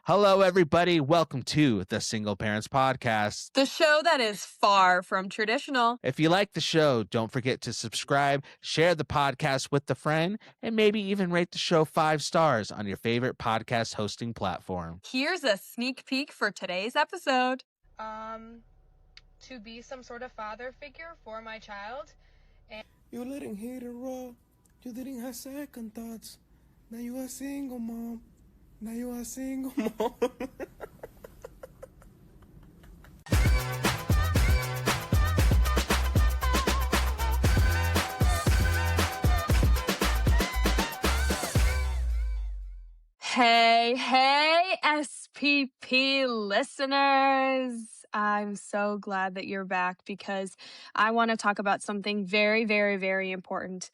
Hello, everybody. Welcome to the Single Parents Podcast. The show that is far from traditional. If you like the show, don't forget to subscribe, share the podcast with a friend, and maybe even rate the show 5 stars on your favorite podcast hosting platform. Here's a sneak peek for today's episode. To be some sort of father figure for my child. You letting hate it raw. You didn't have second thoughts. Now you are single mom. Now you are single mom. Hey, SPP listeners. I'm so glad that you're back because I want to talk about something very, very, very important.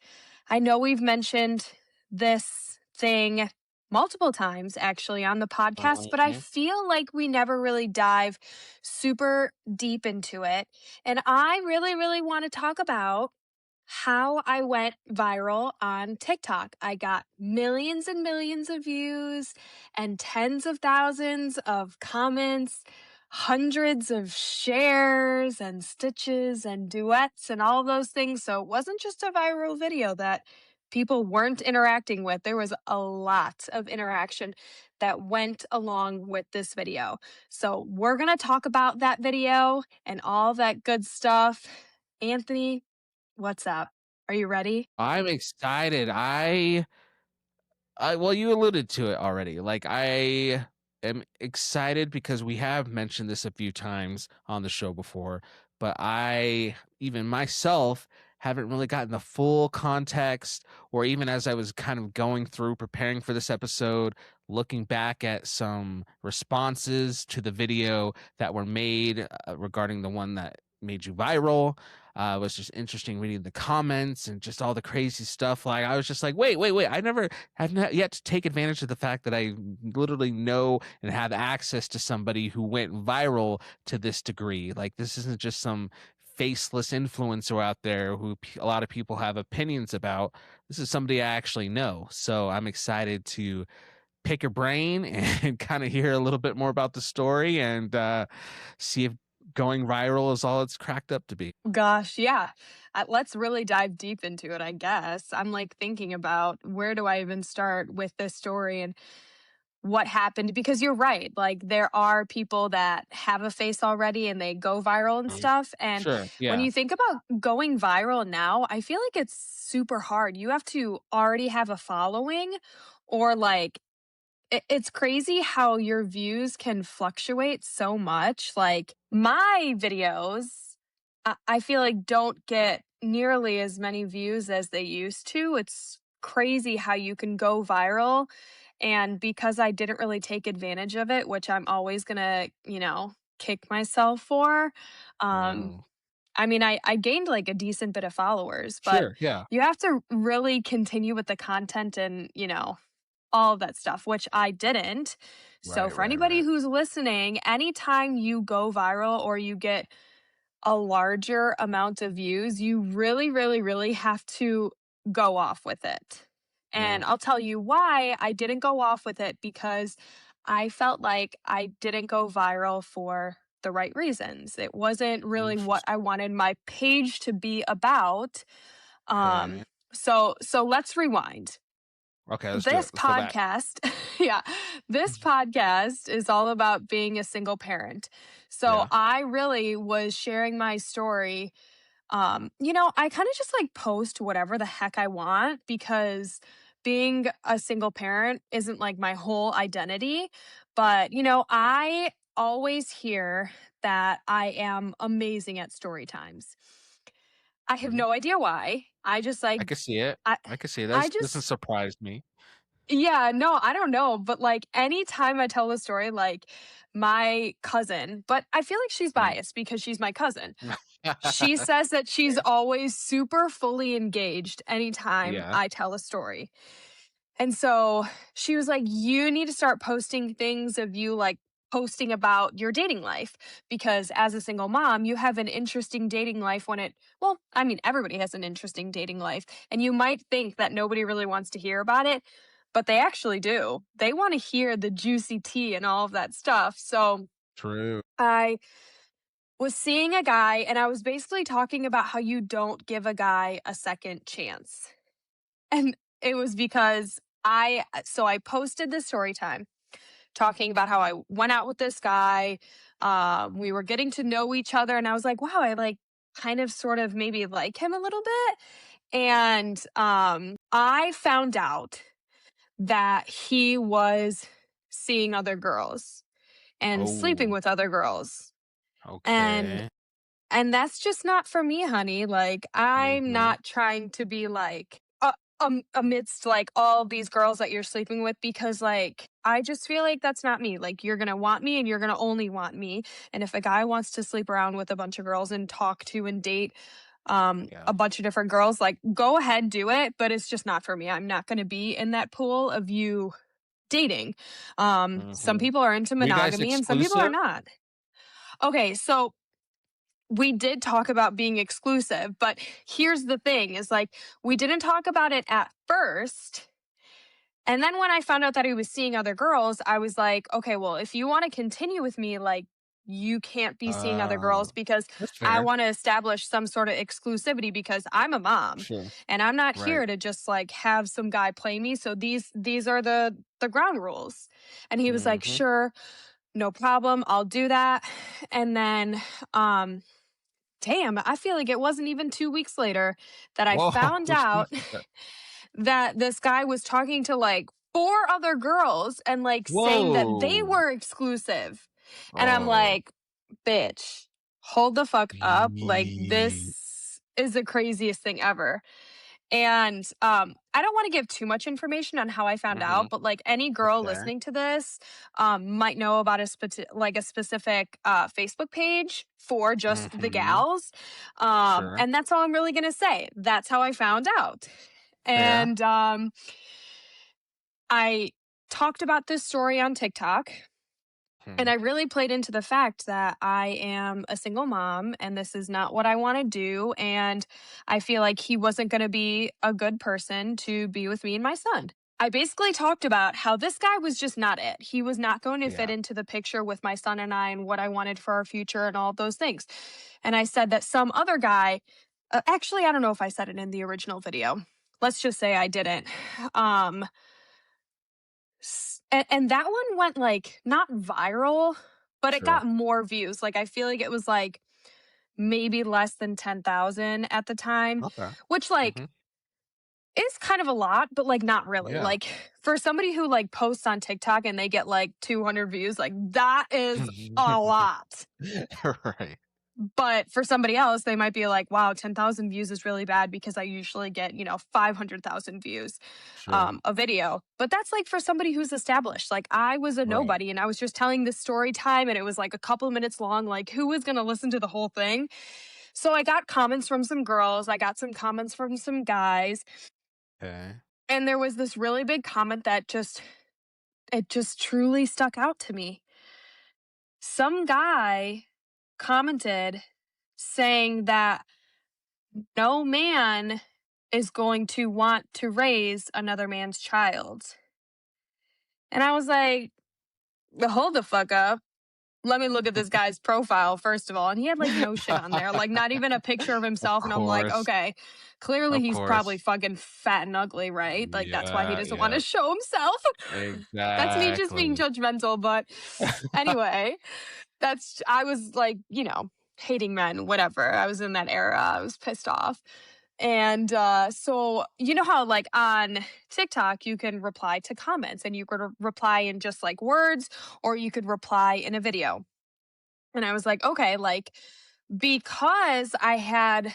I know we've mentioned this thing multiple times actually on the podcast, but I feel like we never really dive super deep into it. And I really, really want to talk about how I went viral on TikTok. I got millions and millions of views and tens of thousands of comments, hundreds of shares and stitches and duets and all of those things. So it wasn't just a viral video that people weren't interacting with. There was a lot of interaction that went along with this video. So we're going to talk about that video and all that good stuff. Anthony, what's up? Are you ready? I'm excited. Well, you alluded to it already. Like, I am excited because we have mentioned this a few times on the show before, but I, even myself, haven't really gotten the full context, or even as I was kind of going through preparing for this episode, looking back at some responses to the video that were made regarding the one that made you viral. It was just interesting reading the comments and just all the crazy stuff. Like, I was just like, wait. I've not yet to take advantage of the fact that I literally know and have access to somebody who went viral to this degree. Like, this isn't just some faceless influencer out there who a lot of people have opinions about. This is somebody I actually know. So I'm excited to pick your brain and kind of hear a little bit more about the story and see if going viral is all it's cracked up to be. Gosh, yeah. Let's really dive deep into it, I guess. I'm like thinking about where do I even start with this story and what happened, because you're right. Like, there are people that have a face already and they go viral and stuff. And Sure, yeah. when you think about going viral now, I feel like it's super hard. You have to already have a following, or like, it's crazy how your views can fluctuate so much. Like, my videos, I feel like don't get nearly as many views as they used to. It's crazy how you can go viral. And because I didn't really take advantage of it, which I'm always going to, kick myself for. Wow. I mean, I gained like a decent bit of followers, but Sure, yeah. you have to really continue with the content and, all of that stuff, which I didn't. So for anybody who's listening, anytime you go viral or you get a larger amount of views, you really, really, really have to go off with it. And I'll tell you why I didn't go off with it, because I felt like I didn't go viral for the right reasons. It wasn't really what I wanted my page to be about. So let's rewind. Okay, let's This do it. Let's podcast, this podcast is all about being a single parent. So Yeah. I really was sharing my story. I kind of just like post whatever the heck I want, because being a single parent isn't like my whole identity. But, I always hear that I am amazing at story times. I have no idea why. I just like, I can see it. I can see it. I This doesn't just, surprise me. yeah, no, I don't know. But like, anytime I tell the story, like my cousin, but I feel like she's biased because she's my cousin. She says that she's always super fully engaged anytime Yeah. I tell a story. And so she was like, you need to start posting things of you like posting about your dating life, because as a single mom, you have an interesting dating life everybody has an interesting dating life, and you might think that nobody really wants to hear about it, but they actually do. They want to hear the juicy tea and all of that stuff. So True. I was seeing a guy and I was basically talking about how you don't give a guy a second chance. And it was because I posted this story time talking about how I went out with this guy. We were getting to know each other and I was like, wow, I like kind of sort of maybe like him a little bit. And I found out that he was seeing other girls and sleeping Oh, with other girls. And okay. that's just not for me, honey. Like, I'm Mhm. not trying to be like amidst like all these girls that you're sleeping with because like I just feel like that's not me. Like you're going to want me and you're going to only want me. And if a guy wants to sleep around with a bunch of girls and talk to and date Yeah. a bunch of different girls, like go ahead, do it, but it's just not for me. I'm not going to be in that pool of you dating. Some Mhm. people are into Were you guys monogamy and some people are exclusive? not. Okay, so we did talk about being exclusive, but here's the thing is like we didn't talk about it at first. And then when I found out that he was seeing other girls, I was like, okay, well, if you want to continue with me, like you can't be seeing other girls Oh, because that's I fair. want to establish some sort of exclusivity because I'm a mom Sure. and I'm not Right. here to just like have some guy play me. So these are the ground rules. And he was like, Mhm. "Sure, no problem. I'll do that." And then um damn, I feel like it wasn't even 2 weeks later that I Whoa, found jeez. out that this guy was talking to like 4 other girls and like saying that they Whoa. were exclusive. And I'm Oh. like, "Bitch, hold the fuck up. Like Yee. this is the craziest thing ever." And I don't want to give too much information on how I found Mhm. out, but like any girl Okay. listening to this might know about like a specific Facebook page for just the Mhm. gals. Sure. And that's all I'm really gonna say. That's how I found out. Fair. And I talked about this story on TikTok. And Mhm. I really played into the fact that I am a single mom and this is not what I want to do. And I feel like he wasn't going to be a good person to be with me and my son. I basically talked about how this guy was just not it. He was not going to fit Yeah. into the picture with my son and I and what I wanted for our future and all of those things. And I said that some other guy, actually, I don't know if I said it in the original video. Let's just say I didn't. Um, and that one went like not viral, but it Sure. got more views. Like I feel like it was like maybe less than 10,000 at the time, Okay. which like Mhm. is kind of a lot, but like not really. Yeah. Like for somebody who like posts on TikTok and they get like 200 views, like that is a lot. Right. But for somebody else, they might be like, wow, 10,000 views is really bad because I usually get, 500,000 views Sure. a video. But that's like for somebody who's established. Like I was a Right. nobody and I was just telling this story time and it was like a couple of minutes long. Like who was going to listen to the whole thing? So I got comments from some girls, I got some comments from some guys. Okay. And there was this really big comment that it just truly stuck out to me. Some guy commented saying that no man is going to want to raise another man's child. And I was like, hold the fuck up. Let me look at this guy's profile, first of all. And he had like no shit on there, like not even a picture of Of himself. And I'm like, course. okay, clearly Of he's probably course. fucking fat and ugly, right? Like that's why he Yeah, doesn't want yeah. to show himself. That's me just being Exactly. judgmental. But anyway, I was like, hating men, whatever. I was in that era. I was pissed off. And so you know how like on TikTok you can reply to comments and you could reply in just like words or you could reply in a video. And I was like, okay, like because I had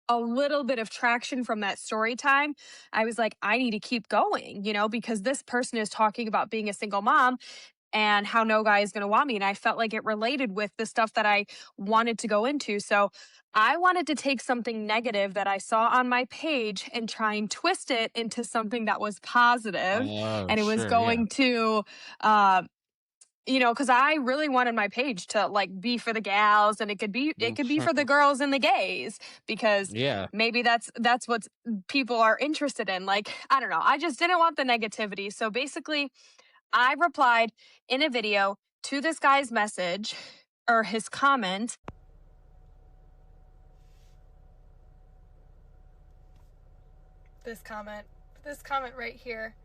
a little bit of traction from that story time, I was like, I need to keep going, because this person is talking about being a single mom and how no guy is going to want me. And I felt like it related with the stuff that I wanted to go into. So I wanted to take something negative that I saw on my page and try and twist it into something that was positive. Oh, And it was sure, yeah. going to uh, because I really wanted my page to like be for the gals, and it could be for the girls and the gays, because Yeah. maybe that's what people are interested in. Like, I don't know. I just didn't want the negativity. So basically, I replied in a video to this guy's message or his comment. This comment right here.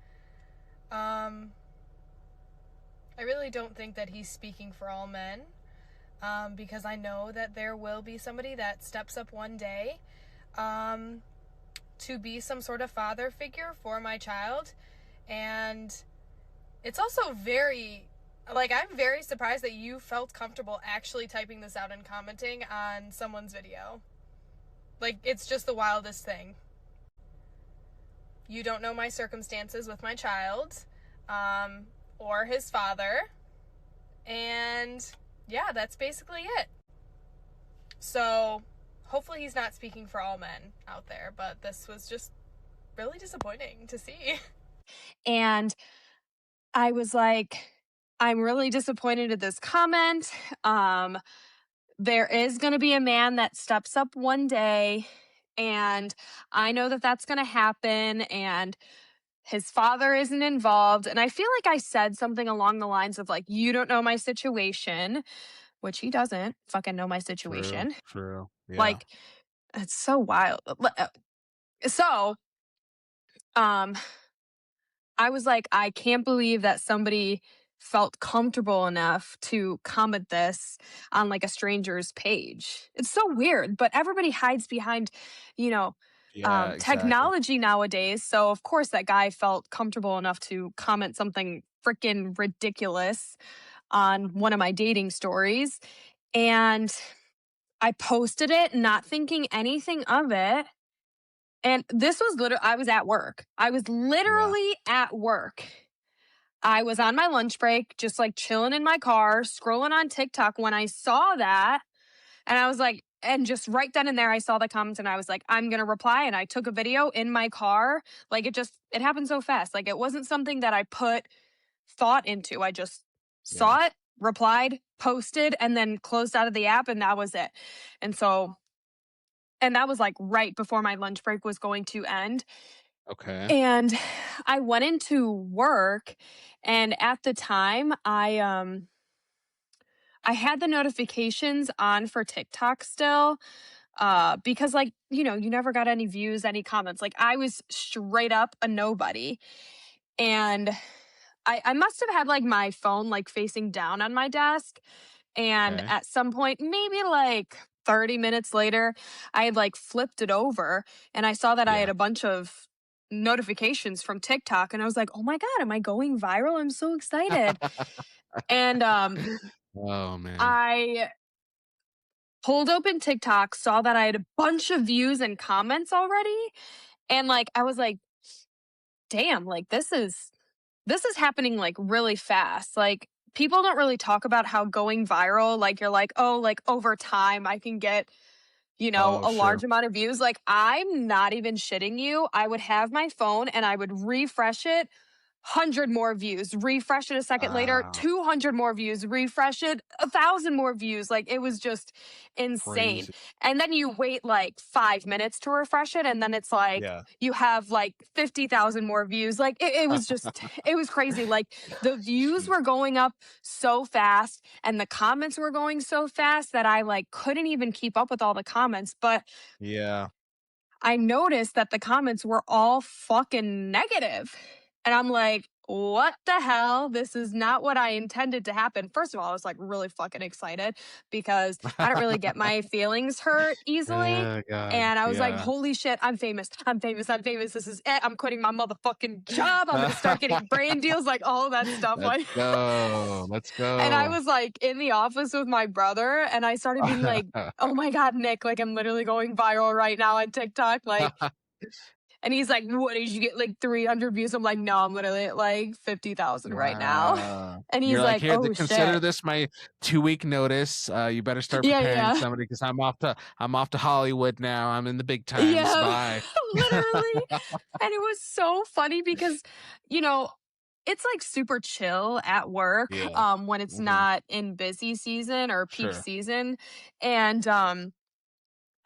I really don't think that he's speaking for all men, because I know that there will be somebody that steps up one day to be some sort of father figure for my child. And it's also very, like, I'm very surprised that you felt comfortable actually typing this out and commenting on someone's video. Like, it's just the wildest thing. You don't know my circumstances with my child, or his father. And yeah, that's basically it. So hopefully he's not speaking for all men out there, but this was just really disappointing to see. And I was like, I'm really disappointed at this comment. There is going to be a man that steps up one day, and I know that that's going to happen, and his father isn't involved. And I feel like I said something along the lines of like, you don't know my situation, which he doesn't fucking know my situation. True. Yeah. Like, it's so wild. So, I was like, I can't believe that somebody felt comfortable enough to comment this on like a stranger's page. It's so weird, but everybody hides behind, you know, Yeah, exactly. technology nowadays. So of course that guy felt comfortable enough to comment something freaking ridiculous on one of my dating stories. And I posted it not thinking anything of it. And this was literally, I was at work. I was literally at work. I was on my lunch break, just like chilling in my car, scrolling on TikTok when I saw that. And I was like, and just right then and there, I saw the comments and I was like, I'm going to reply. And I took a video in my car. Like, it happened so fast. Like, it wasn't something that I put thought into. I just saw it, replied, posted, and then closed out of the app. And that was it. And that was like right before my lunch break was going to end. Okay. And I went into work, and at the time I had the notifications on for TikTok still, because like, you never got any views, any comments. Like, I was straight up a nobody. And I must have had like my phone like facing down on my desk. And Okay. at some point, maybe like 30 minutes later, I had like flipped it over and I saw that I had a bunch of notifications from TikTok, and I was like, "Oh my God, am I going viral? I'm so excited." And Oh man. I pulled open TikTok, saw that I had a bunch of views and comments already, and like I was like, "Damn, like this is happening like really fast." Like, people don't really talk about how going viral, like you're like, "Oh, like over time I can get Oh, a sure. large amount of views." Like, I'm not even shitting you. I would have my phone and I would refresh it, 100 more views, refresh it a second later, Wow. 200 more views, refresh it, 1,000 more views. Like, it was just insane. Crazy. And then you wait like 5 minutes to refresh it, and then it's like you have like 50,000 more views. Like, it was just, it was crazy. Like, the views were going up so fast and the comments were going so fast that I like couldn't even keep up with all the comments. But Yeah. I noticed that the comments were all fucking negative. And I'm like, what the hell? This is not what I intended to happen. First of all, I was like really fucking excited because I don't really get my feelings hurt easily. Oh God. And I was like, Yeah. holy shit, I'm famous. I'm famous. I'm famous. This is it. I'm quitting my motherfucking job. I'm going to start getting brand deals, like all that stuff. Let's Like, go. Let's and I go. was like in the office with my brother, and I started being like, oh my God, Nick, like I'm literally going viral right now on TikTok. Like, and he's like, what, did you get like 300 views? I'm like, no, I'm literally at like 50,000 right now. Wow. And he's You're like, like, here, oh consider shit. this my 2-week notice. You better start Yeah, preparing yeah. somebody because I'm off to Hollywood now. I'm in the big times. Yeah, Bye. literally. And it was so funny because, you know, it's like super chill at work Yeah. when it's Mhm. not in busy season or peak Sure. season. And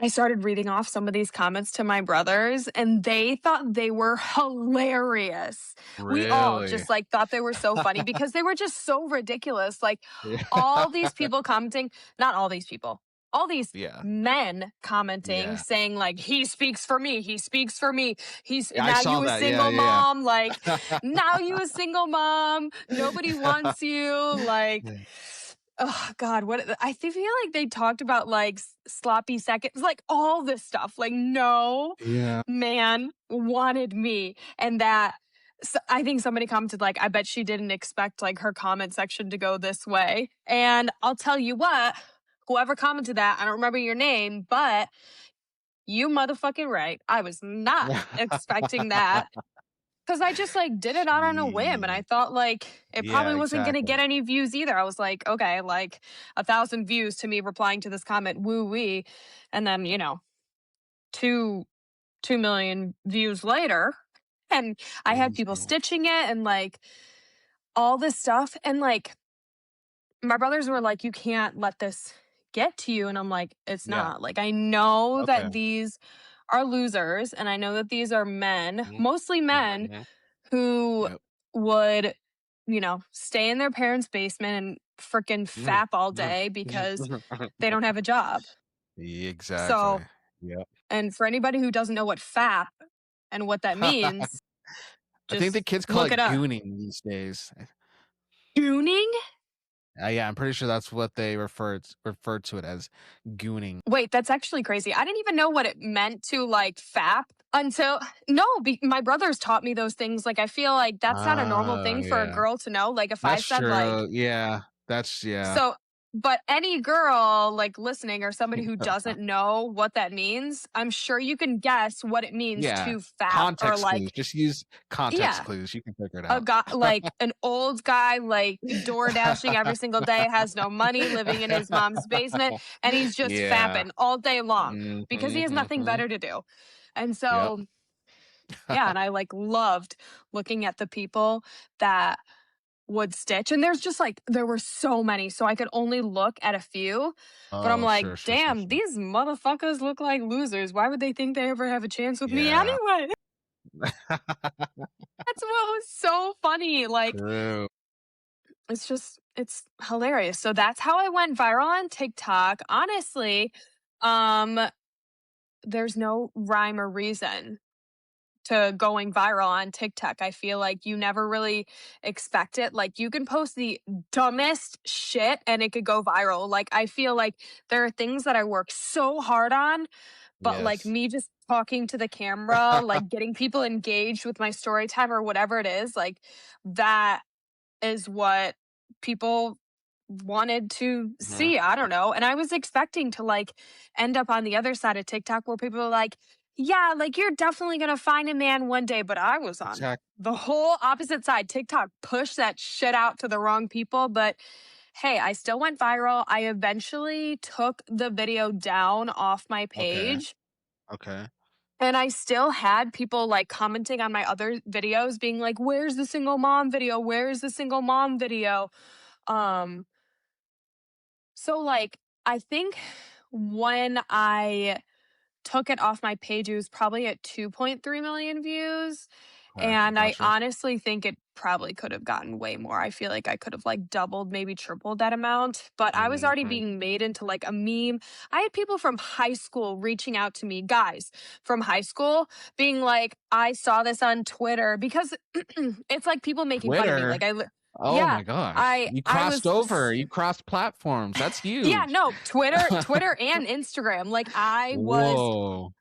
I started reading off some of these comments to my brothers, and they thought they were hilarious. We all Really? just like thought they were so funny because they were just so ridiculous. Like Yeah. all these people commenting, not all these people, all these Yeah. men commenting Yeah. saying like he speaks for me, he speaks for me. He's I now saw you a that. Yeah, single yeah, mom, like now you a single mom, nobody wants you, like yeah. oh God, what I feel like they talked about like sloppy seconds, like all this stuff. Like, no Yeah. man wanted me. And that I think somebody commented, like, I bet she didn't expect like her comment section to go this way. And I'll tell you what, whoever commented that, I don't remember your name, but you motherfucking right. I was not expecting that. Cause I just like did it out on a whim and I Gee. thought like it Yeah, probably wasn't gonna exactly. get any views either. I was like, okay, like 1,000 views to me replying to this comment, woo wee. And then, two 2 million views later. And I had people Crazy. stitching it and like all this stuff. And like my brothers were like, you can't let this get to you. And I'm like, it's Yeah. not. Like I know Okay. that these are losers and I know that these are men, Mhm. mostly men Mhm. who Yep. would, stay in their parents' basement and freaking Mhm. fap all Mhm. day because they don't have a job. Exactly. So, Yep. and for anybody who doesn't know what fap and what that means, I think the just kids call look it it up. gooning these days. Gooning? Yeah, I'm pretty sure that's what they refer to it as, gooning. Wait, that's actually crazy. I didn't even know what it meant to like fap until no, my brothers taught me those things. Like I feel like that's not a normal Oh, thing for a yeah. girl to know. Like if I That's said like true. Yeah. Yeah. so, but any girl like listening or somebody who doesn't know what that means, I'm sure you can guess what it means Yeah. to fap or Context clues. like, Just use context yeah, clues. You can figure it a out. guy, like an old guy, like door dashing every single day, has no money, living in his mom's basement, and he's just Yeah. fapping all day long Mhm, because he has nothing mhm. better to do. And Yep. so, yeah, and I like loved looking at the people that would stitch. And there's just like, there were so many. So I could only look at a few. But I'm Oh, like, sure, sure, sure, damn, sure. these motherfuckers look like losers. Why would they think they ever have a chance with me Yeah. anyway? That's what was so funny. Like, True. it's hilarious. So that's how I went viral on TikTok. Honestly, um, there's no rhyme or reason to going viral on TikTok. I feel like you never really expect it. Like you can post the dumbest shit and it could go viral. Like I feel like there are things that I work so hard on, but like Yes. me just talking to the camera, like getting people engaged with my story time or whatever it is, like that is what people wanted to Mhm. see. I don't know. And I was expecting to like end up on the other side of TikTok where people are like, yeah, like you're definitely going to find a man one day. But I was on Exactly. the whole opposite side. TikTok pushed that shit out to the wrong people. But hey, I still went viral. I eventually took the video down off my Okay. page. Okay. And I still had people like commenting on my other videos being like, where's the single mom video? Where's the single mom video? Um, so like I think when I took it off my page, it was probably at 2.3 million views. Okay. And I Gotcha. honestly think it probably could have gotten way more. I feel like I could have like doubled, maybe tripled that amount. But I was already Mhm. being made into like a meme. I had people from high school reaching out to me, guys from high school, being like, I saw this on Twitter because it's like people making fun of me. Twitter? Like Oh yeah, my gosh. I You I crossed was over. You crossed platforms. That's yeah, huge. no, Twitter and Instagram. Like I was Whoa.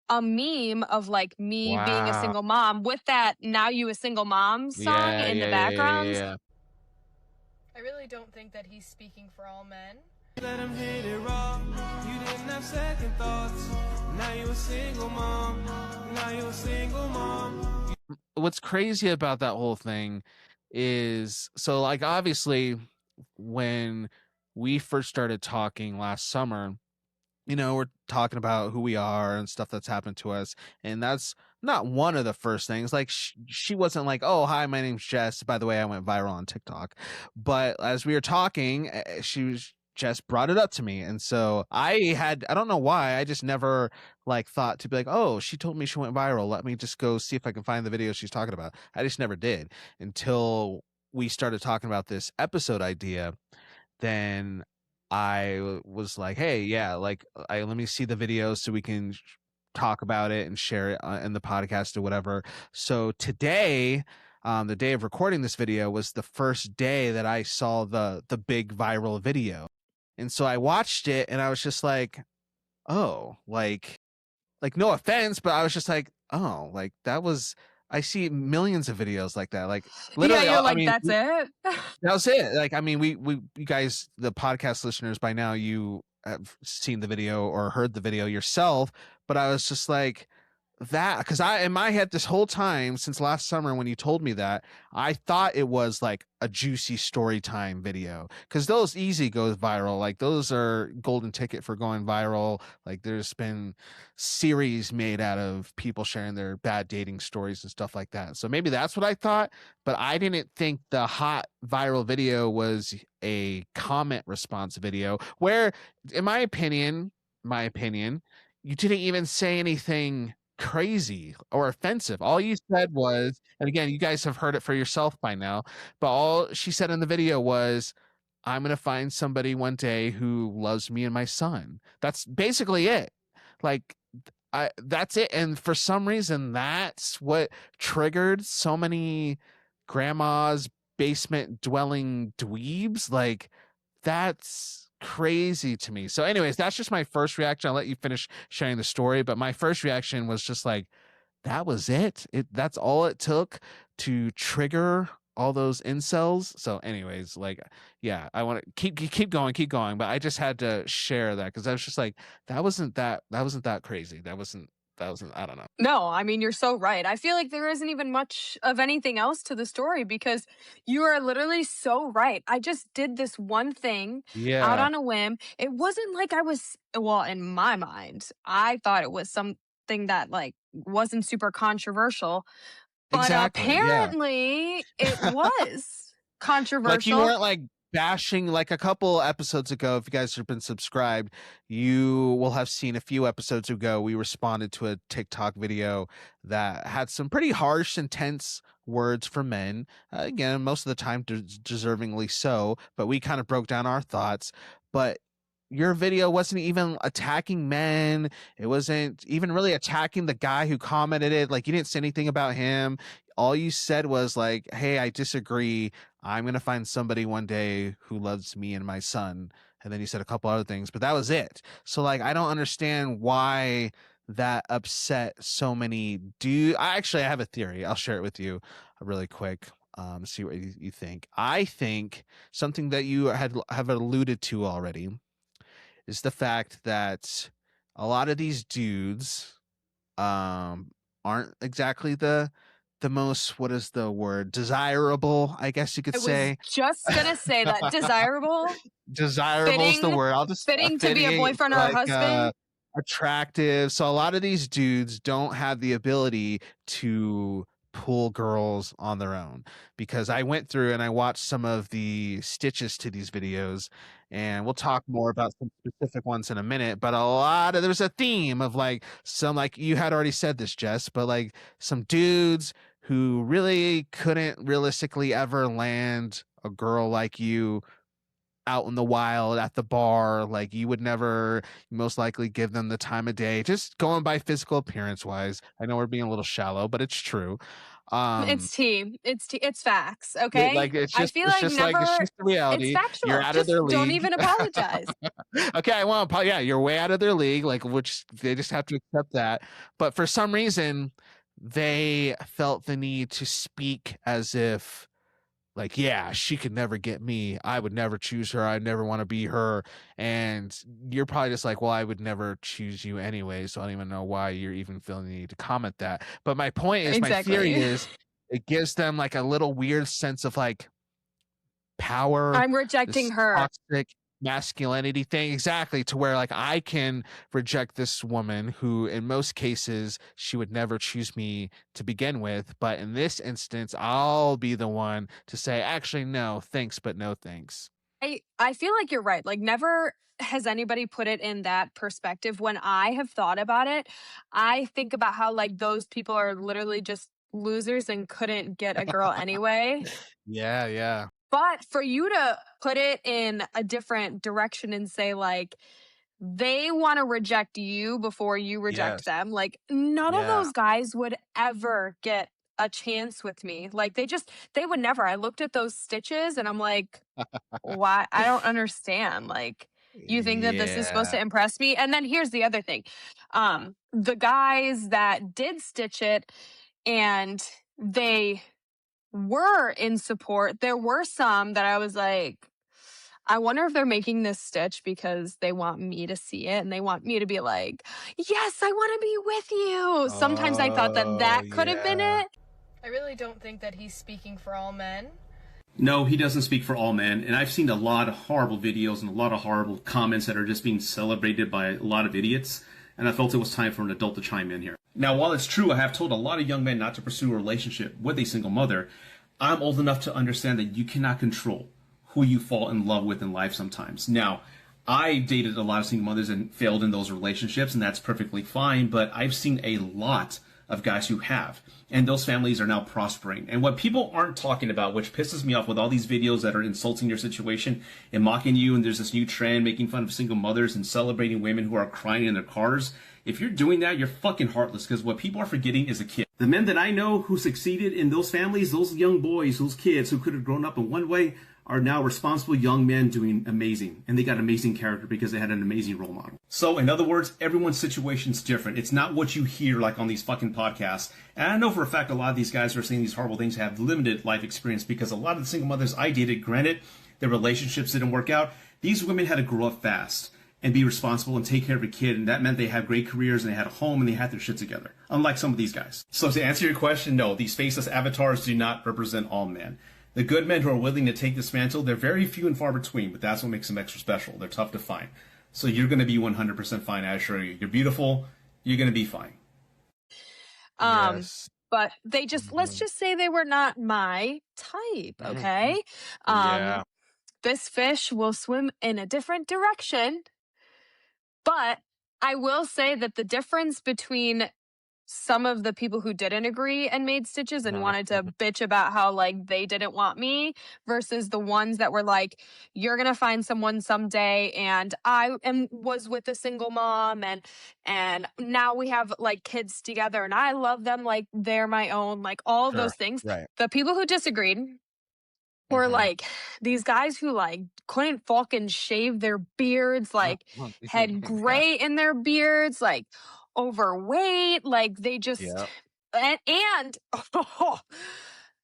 a meme of like me being a Wow. single mom with that Now You a Single Mom song Yeah, in the yeah, yeah, yeah, background. yeah, I really don't think that he's speaking for all men. Let him hit it raw. You didn't have second thoughts. Now you a single mom. Now you a single mom. What's crazy about that whole thing is, so like obviously when we first started talking last summer, we're talking about who we are and stuff that's happened to us. And that's not one of the first things. Like, she wasn't like, oh, hi, my name's Jess. By the way, I went viral on TikTok. But as we were talking, Jess brought it up to me. And so I don't know why, I just never like thought to be like, oh, she told me she went viral. Let me just go see if I can find the video she's talking about. I just never did until we started talking about this episode idea. Then I was like, hey, yeah, like, let me see the video so we can talk about it and share it in the podcast or whatever. So today, the day of recording this video was the first day that I saw the big viral video. And so I watched it and I was just like, oh, like no offense, but I was just like, oh, like that was, I see millions of videos like that. Like Yeah, literally, you're I like, mean, "That's it?" that was it. Like, I mean, you guys, the podcast listeners, by now you have seen the video or heard the video yourself. But I was just like, that, because in my head this whole time since last summer when you told me that, I thought it was like a juicy story time video, because those easy goes viral. Like, those are golden ticket for going viral. Like, there's been series made out of people sharing their bad dating stories and stuff like that. So maybe that's what I thought, but I didn't think the hot viral video was a comment response video where, in my opinion, you didn't even say anything crazy or offensive. All you said was, and again, you guys have heard it for yourself by now, but all she said in the video was, I'm going to find somebody one day who loves me and my son. That's basically it. Like, that's it. And for some reason, that's what triggered so many grandma's basement dwelling dweebs. Like, that's crazy to me. So anyways, that's just my first reaction. I'll let you finish sharing the story, but my first reaction was just like, that was it. That's all it took to trigger all those incels. So anyways, like, yeah, I want to keep going, but I just had to share that because I was just like, that wasn't that crazy. That wasn't, I don't know. No, I mean, you're so right. I feel like there isn't even much of anything else to the story because you are literally so right. I just did this one thing out Yeah, on a whim. It wasn't like I was, well, in my mind, I thought it was something that like wasn't super controversial, but exactly. Yeah. apparently it was Like, you controversial. weren't like bashing, like a couple episodes ago. If you guys have been subscribed, you will have seen a few episodes ago we responded to a TikTok video that had some pretty harsh, intense words for men. Again, most of the time deservingly so, but we kind of broke down our thoughts. But your video wasn't even attacking men. It wasn't even really attacking the guy who commented it. Like, you didn't say anything about him. All you said was like, hey, I disagree. I'm going to find somebody one day who loves me and my son. And then you said a couple other things, but that was it. So, like, I don't understand why that upset so many dudes. I have a theory. I'll share it with you really quick. See what you think. I think something that you have alluded to already is the fact that a lot of these dudes aren't exactly the most, what is the word, desirable, I guess you could I was say. just gonna say that desirable, Desirable is the fitting, word. I'll just fitting to be a fitting, boyfriend or a like, husband. attractive. So a lot of these dudes don't have the ability to pull girls on their own, because I went through and I watched some of the stitches to these videos, and we'll talk more about some specific ones in a minute. But there's a theme of like some, like you had already said this, Jess, but like some dudes who really couldn't realistically ever land a girl like you out in the wild at the bar. Like, you would never most likely give them the time of day, just going by physical appearance wise. I know we're being a little shallow, but it's true. It's um tea. It's tea. It's facts. Okay. like, it's I just feel it's like just like it's never. just the It's reality. You're factual. out of Just their don't league. even apologize. Okay, I want to, yeah, you're way out of their league, like, which they just have to accept that. But for some reason, they felt the need to speak as if, like, yeah, she could never get me. I would never choose her. I never want to be her. And you're probably just like, well, I would never choose you anyway. So I don't even know why you're even feeling the need to comment that. But my point is, my theory Exactly. is, it gives them like a little weird sense of like power, I'm rejecting this her. toxic. masculinity thing, exactly, to where like I can reject this woman who in most cases she would never choose me to begin with, but in this instance I'll be the one to say actually no thanks but no thanks. I feel like you're right. Like, never has anybody put it in that perspective. When I have thought about it, I think about how, like, those people are literally just losers and couldn't get a girl anyway. Yeah, yeah. But for you to put it in a different direction and say, like, they want to reject you before you reject Yes. them, like, none of Yeah. those guys would ever get a chance with me. Like, they would never. I looked at those stitches and I'm like, why? I don't understand. Like, you think that this is supposed Yeah. to impress me? And then here's the other thing. The guys that did stitch it and they were in support, there were some that I was like, I wonder if they're making this stitch because they want me to see it and they want me to be like, yes, I want to be with you. Sometimes I thought that Oh, that could have been yeah. it. I really don't think that he's speaking for all men. No, he doesn't speak for all men, and I've seen a lot of horrible videos and a lot of horrible comments that are just being celebrated by a lot of idiots, and I felt it was time for an adult to chime in here. Now, while it's true I have told a lot of young men not to pursue a relationship with a single mother, I'm old enough to understand that you cannot control who you fall in love with in life sometimes. Now, I dated a lot of single mothers and failed in those relationships, and that's perfectly fine, but I've seen a lot of guys who have. And those families are now prospering. And what people aren't talking about, which pisses me off with all these videos that are insulting your situation and mocking you, and there's this new trend making fun of single mothers and celebrating women who are crying in their cars. If you're doing that, you're fucking heartless, because what people are forgetting is a kid. The men that I know who succeeded in those families, those young boys, those kids who could have grown up in one way, are now responsible young men doing amazing. And they got amazing character because they had an amazing role model. So, in other words, everyone's situation's different. It's not what you hear like on these fucking podcasts. And I know for a fact a lot of these guys who are saying these horrible things have limited life experience, because a lot of the single mothers I dated, granted, their relationships didn't work out. These women had to grow up fast and be responsible and take care of a kid, and that meant they had great careers and they had a home and they had their shit together, unlike some of these guys. So to answer your question, no, these faceless avatars do not represent all men. The good men who are willing to take this mantle, they're very few and far between, but that's what makes them extra special. They're tough to find. So you're going to be 100% fine, I assure you. You're beautiful, you're going to be fine. Yes. But they just, let's just say they were not my type, Mhm. okay? Yeah. This fish will swim in a different direction. But I will say that the difference between some of the people who didn't agree and made stitches and wanted to bitch about how, like, they didn't want me, versus the ones that were like, you're gonna find someone someday, and was with a single mom, and now we have like kids together and I love them like they're my own, like all of Sure. those things. Right. The people who disagreed were like these guys who like couldn't fucking shave their beards, like had Yeah. gray in their beards, like overweight, like they just Yeah. and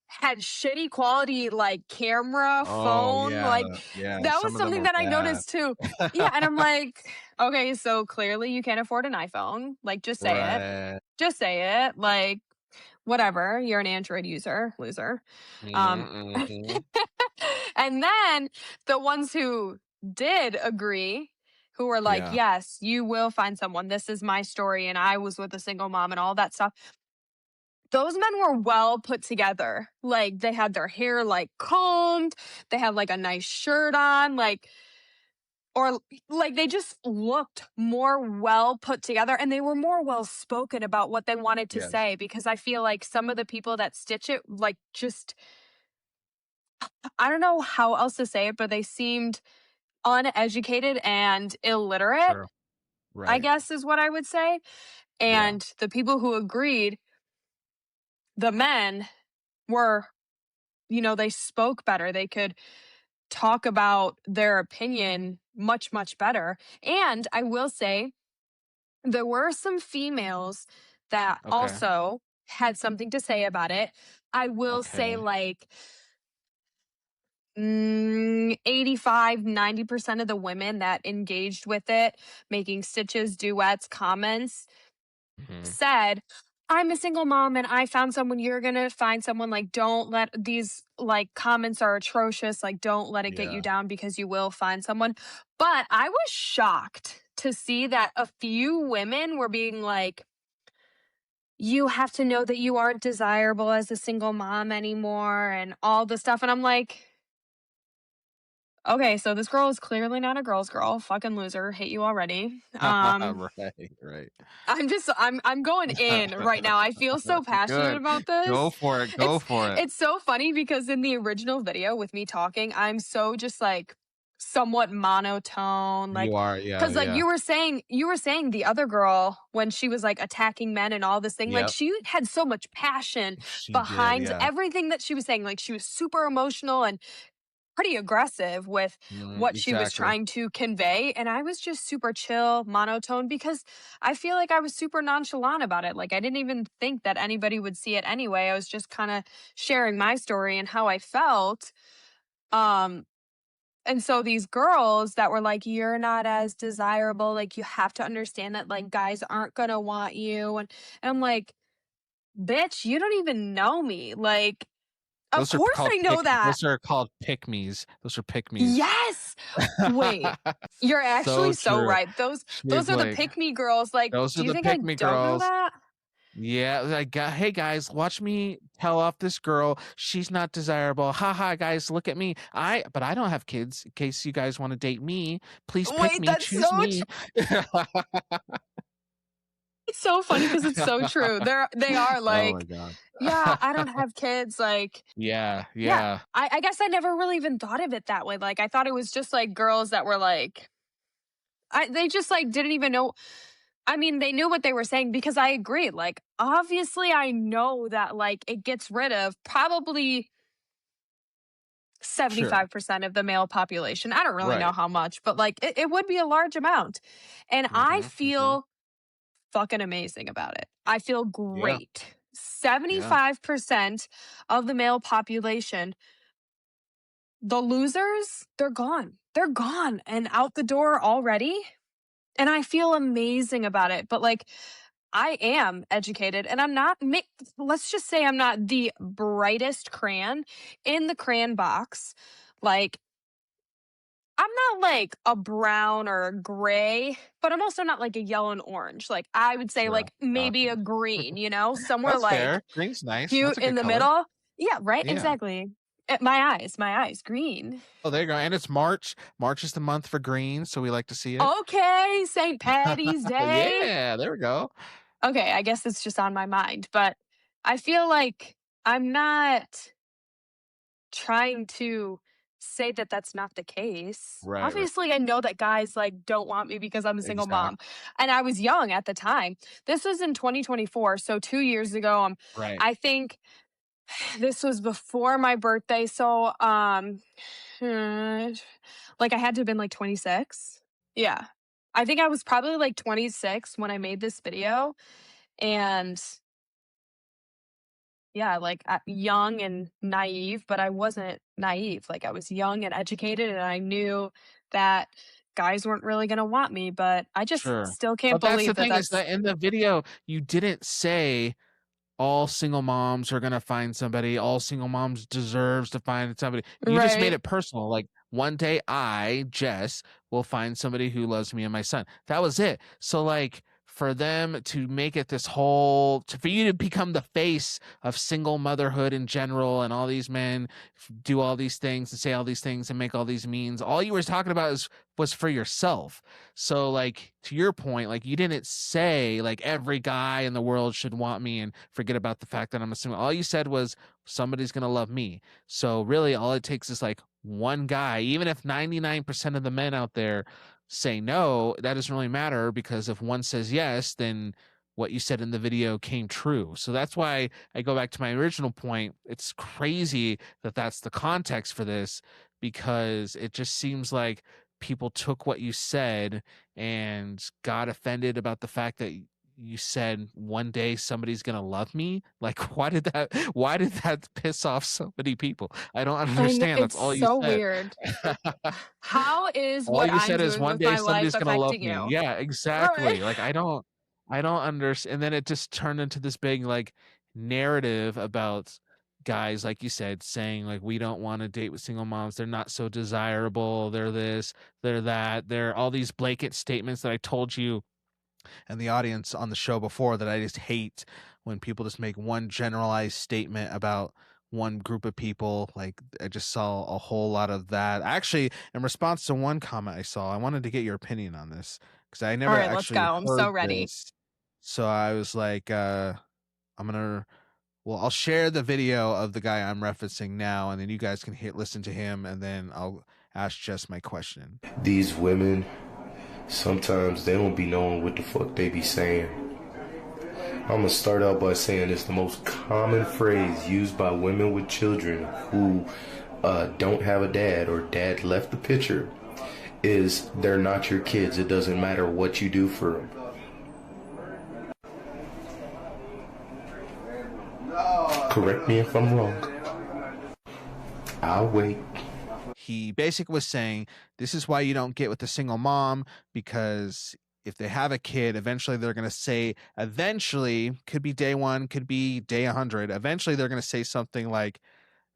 had shitty quality like camera, Oh, phone, yeah. like Yeah. that was Some of them something are that I bad. noticed too. Yeah, and I'm like, okay, so clearly you can't afford an iPhone. Like, just say it. Right. Just say it. Like, whatever. You're an Android user, loser. Mhm. And then the ones who did agree, who were like, Yeah. yes, you will find someone. This is my story. And I was with a single mom and all that stuff. Those men were well put together. Like, they had their hair like combed. They had like a nice shirt on. Or like they just looked more well put together, and they were more well spoken about what they wanted to Yes. say, because I feel like some of the people that stitch it, like, just, I don't know how else to say it, but they seemed uneducated and illiterate, Sure. I Right. guess is what I would say. Yeah. And the people who agreed, the men were, they spoke better. They could talk about their opinion much, much better. And I will say, there were some females that Okay. also had something to say about it. I will say, Okay. like, 85, 90% of the women that engaged with it, making stitches, duets, comments, Mhm. said, I'm a single mom and I found someone, you're gonna find someone, like, don't let these, like, comments are atrocious, like, don't let it get you Yeah. down because you will find someone. But I was shocked to see that a few women were being like, "You have to know that you aren't desirable as a single mom anymore," and all this stuff, and I'm like, "Okay, so this girl is clearly not a girl's girl, fucking loser, hate you already." Right, right. I'm going in right now. I feel so passionate Good. about Go this. for it, go for it. It's so funny because in the original video with me talking, I'm so just like somewhat monotone, like You are, yeah, because like yeah. you were saying the other girl when she was like attacking men and all this thing, like Yep, she had so much passion she did, behind yeah. everything that she was saying. Like she was super emotional and pretty aggressive with what she was Exactly. trying to convey, and I was just super chill, monotone because I feel like I was super nonchalant about it. Like I didn't even think that anybody would see it anyway. I was just kind of sharing my story and how I felt. Um and so these girls that were like, you're not as desirable, like you have to understand that like guys aren't going to want you, and I'm like, bitch, you don't even know me. Like of course I know that. Those are called pick-me's. Those are pick-me's. Yes. Wait, you're So actually so true. right. Those She's are the like, pick me girls. Like, those do are you the think I pick-me don't know girls. that? Yeah, like, hey guys, watch me tell off this girl. She's not desirable. Haha, guys, look at me. But I don't have kids. In case you guys want to date me, please pick Wait, me, that's choose so me. it's so funny because it's so true. They are Oh my like, god. yeah, I don't have kids. Like, Yeah, yeah. yeah, I guess I never really even thought of it that way. Like, I thought it was just like girls that were like, they just like didn't even know. I mean, they knew what they were saying because I agree. Like, obviously, I know that like it gets rid of probably sure. 75% of the male population. I don't really know Right. how much, but like it would be a large amount. And I Hmm. feel fucking amazing about it. I feel Yeah, great. yeah, 75% of the male population, the losers, they're gone. They're gone and out the door already. And I feel amazing about it. But like, I am educated and I'm not, let's just say I'm not the brightest crayon in the crayon box. Like, I'm not like a brown or a gray, but I'm also not like a yellow and orange. Like I would say sure. like maybe Gotcha. a green, somewhere That's like fair. Green's nice. cute That's a in good the color. middle. Yeah, right, Yeah. exactly. My eyes, green. Oh, there you go. And it's March. March is the month for green, so we like to see it. Okay, St. Patty's Day. Yeah, there we go. Okay, I guess it's just on my mind, but I feel like I'm not trying to say that that's not the case. Right, right. Obviously, I know that guys like don't want me because I'm a single mom, Exactly. and I was young at the time. This was in 2024, so 2 years ago. Right. I think this was before my birthday, so like I had to have been like 26. Yeah. I think I was probably like 26 when I made this video, and yeah, like, young and naive, but I wasn't naive. Like, I was young and educated, and I knew that guys weren't really gonna want me, but I just Sure. still can't But that's the believe that thing is that's that in the video, you didn't say all single moms are gonna find somebody. All single moms deserves to find somebody. You just made right. it personal. Like one day, I, Jess, will find somebody who loves me and my son. That was it. So like for them to make it this whole, for you to become the face of single motherhood in general, and all these men do all these things and say all these things and make all these means. All you were talking about was for yourself. So like to your point, like you didn't say like every guy in the world should want me and forget about the fact that I'm a single. All you said was somebody's gonna love me. So really all it takes is like one guy, even if 99% of the men out there say no, that doesn't really matter, because if one says yes, then what you said in the video came true. So that's why I go back to my original point. It's crazy that that's the context for this, because it just seems like people took what you said and got offended about the fact that you said one day somebody's gonna love me. Like why did that piss off so many people? I don't understand. That's It's all you so said. weird. How is All what you I'm said is doing one with day my life somebody's gonna love affecting me. you? Yeah, Right. exactly. Like I don't understand. And then it just turned into this big like narrative about guys, like you said, saying like we don't want to date with single moms. They're not so desirable. They're this, they're that. They're all these blanket statements that I told you and the audience on the show before that I just hate when people just make one generalized statement about one group of people. Like I just saw a whole lot of that. Actually, in response to one comment I saw, I wanted to get your opinion on this because I All never right, let's go. actually I'm so heard ready. this. So I was like, I'm gonna well, I'll share the video of the guy I'm referencing now, and then you guys can listen to him, and then I'll ask Jess my question. These women, sometimes they don't be knowing what the fuck they be saying. I'm gonna start out by saying it's the most common phrase used by women with children who don't have a dad or dad left the picture is they're not your kids. It doesn't matter what you do for them. Correct me if I'm wrong. I'll wait. He basically was saying this is why you don't get with a single mom, because if they have a kid, eventually they're going to say, eventually, could be day 1, could be day 100, eventually they're going to say something like,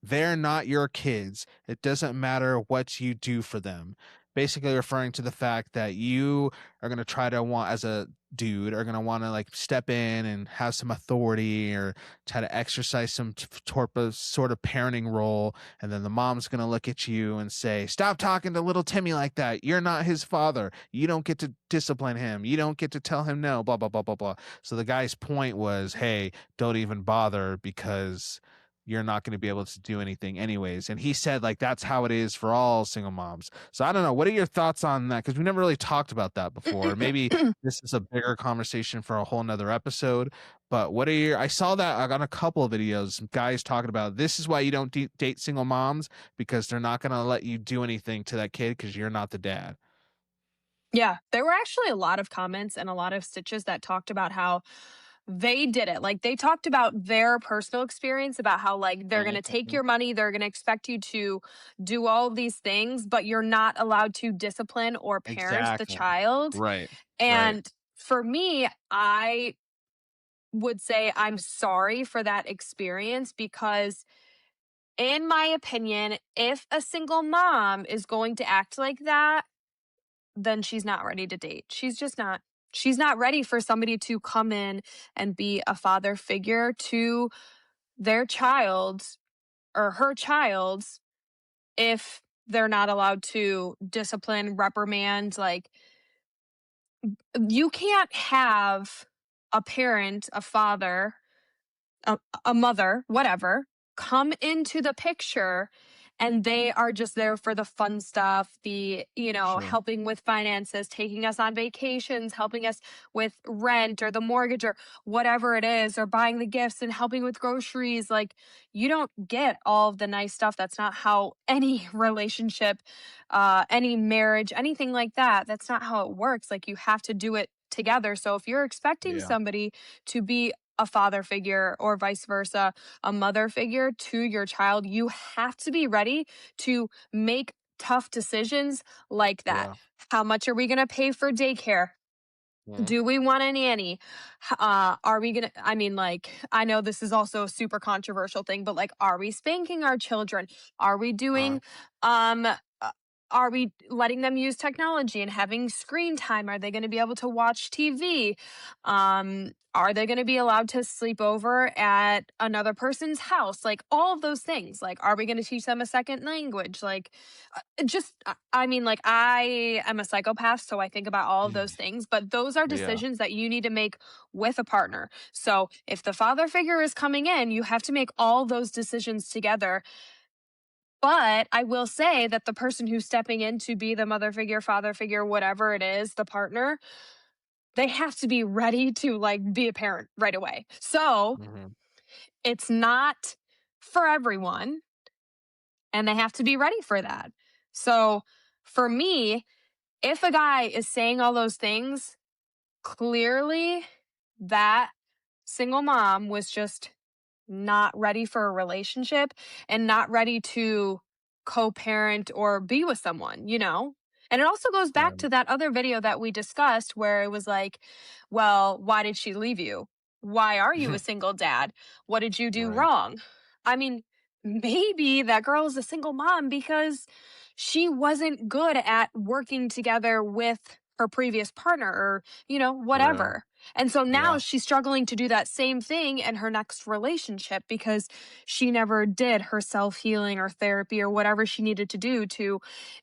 they're not your kids. It doesn't matter what you do for them. Basically referring to the fact that you are going to try to want, as a dude, are going to want to like step in and have some authority or try to exercise some sort of parenting role. And then the mom's going to look at you and say, stop talking to little Timmy like that. You're not his father. You don't get to discipline him. You don't get to tell him no, blah, blah, blah, blah, blah. So the guy's point was, hey, don't even bother because you're not going to be able to do anything anyways. And he said like that's how it is for all single moms. So I don't know, what are your thoughts on that? Because we never really talked about that before. Maybe this is a bigger conversation for a whole nother episode. But what are your, I saw that on a couple of videos, guys talking about this is why you don't date single moms, because they're not going to let you do anything to that kid because you're not the dad. Yeah, there were actually a lot of comments and a lot of stitches that talked about how they did it. Like they talked about their personal experience about how like they're going to take your money, they're going to expect you to do all of these things, but you're not allowed to discipline or parent the Exactly. child. Right. And for me, I would say I'm sorry for that experience because in my opinion, if a single mom is going to act like that, then she's not ready to date. She's just not. She's not ready for somebody to come in and be a father figure to their child or her child if they're not allowed to discipline, reprimand. Like, you can't have a parent, a father, a mother, whatever, come into the picture and they are just there for the fun stuff, the, Sure. helping with finances, taking us on vacations, helping us with rent or the mortgage or whatever it is, or buying the gifts and helping with groceries. Like, you don't get all of the nice stuff. That's not how any relationship, any marriage, anything like that, that's not how it works. Like, you have to do it together. So if you're expecting Yeah. somebody to be a father figure or vice versa, a mother figure to your child, you have to be ready to make tough decisions like that. Yeah. How much are we going to pay for daycare? Mhm. Do we want a nanny? Are we going to, I mean, like, I know this is also a super controversial thing, but like, are we spanking our children? Are we doing, are we letting them use technology and having screen time? Are they going to be able to watch TV? Are they going to be allowed to sleep over at another person's house? Like all of those things. Like, are we going to teach them a second language? Like, I mean, like, I am a psychopath, so I think about all of those things, but those are Yeah. decisions that you need to make with a partner. So if the father figure is coming in, you have to make all those decisions together. But I will say that the person who's stepping in to be the mother figure, father figure, whatever it is, the partner, they have to be ready to like be a parent right away. So Mhm. it's not for everyone, and they have to be ready for that. So for me, if a guy is saying all those things, clearly that single mom was just not ready for a relationship and not ready to co-parent or be with someone, you know? And it also goes back Right. to that other video that we discussed where it was like, well, why did she leave you? Why are you a single dad? What did you do Right. wrong? I mean, maybe that girl is a single mom because she wasn't good at working together with her previous partner or, True. whatever. And so now Yeah. she's struggling to do that same thing in her next relationship because she never did her self healing or therapy or whatever she needed to do to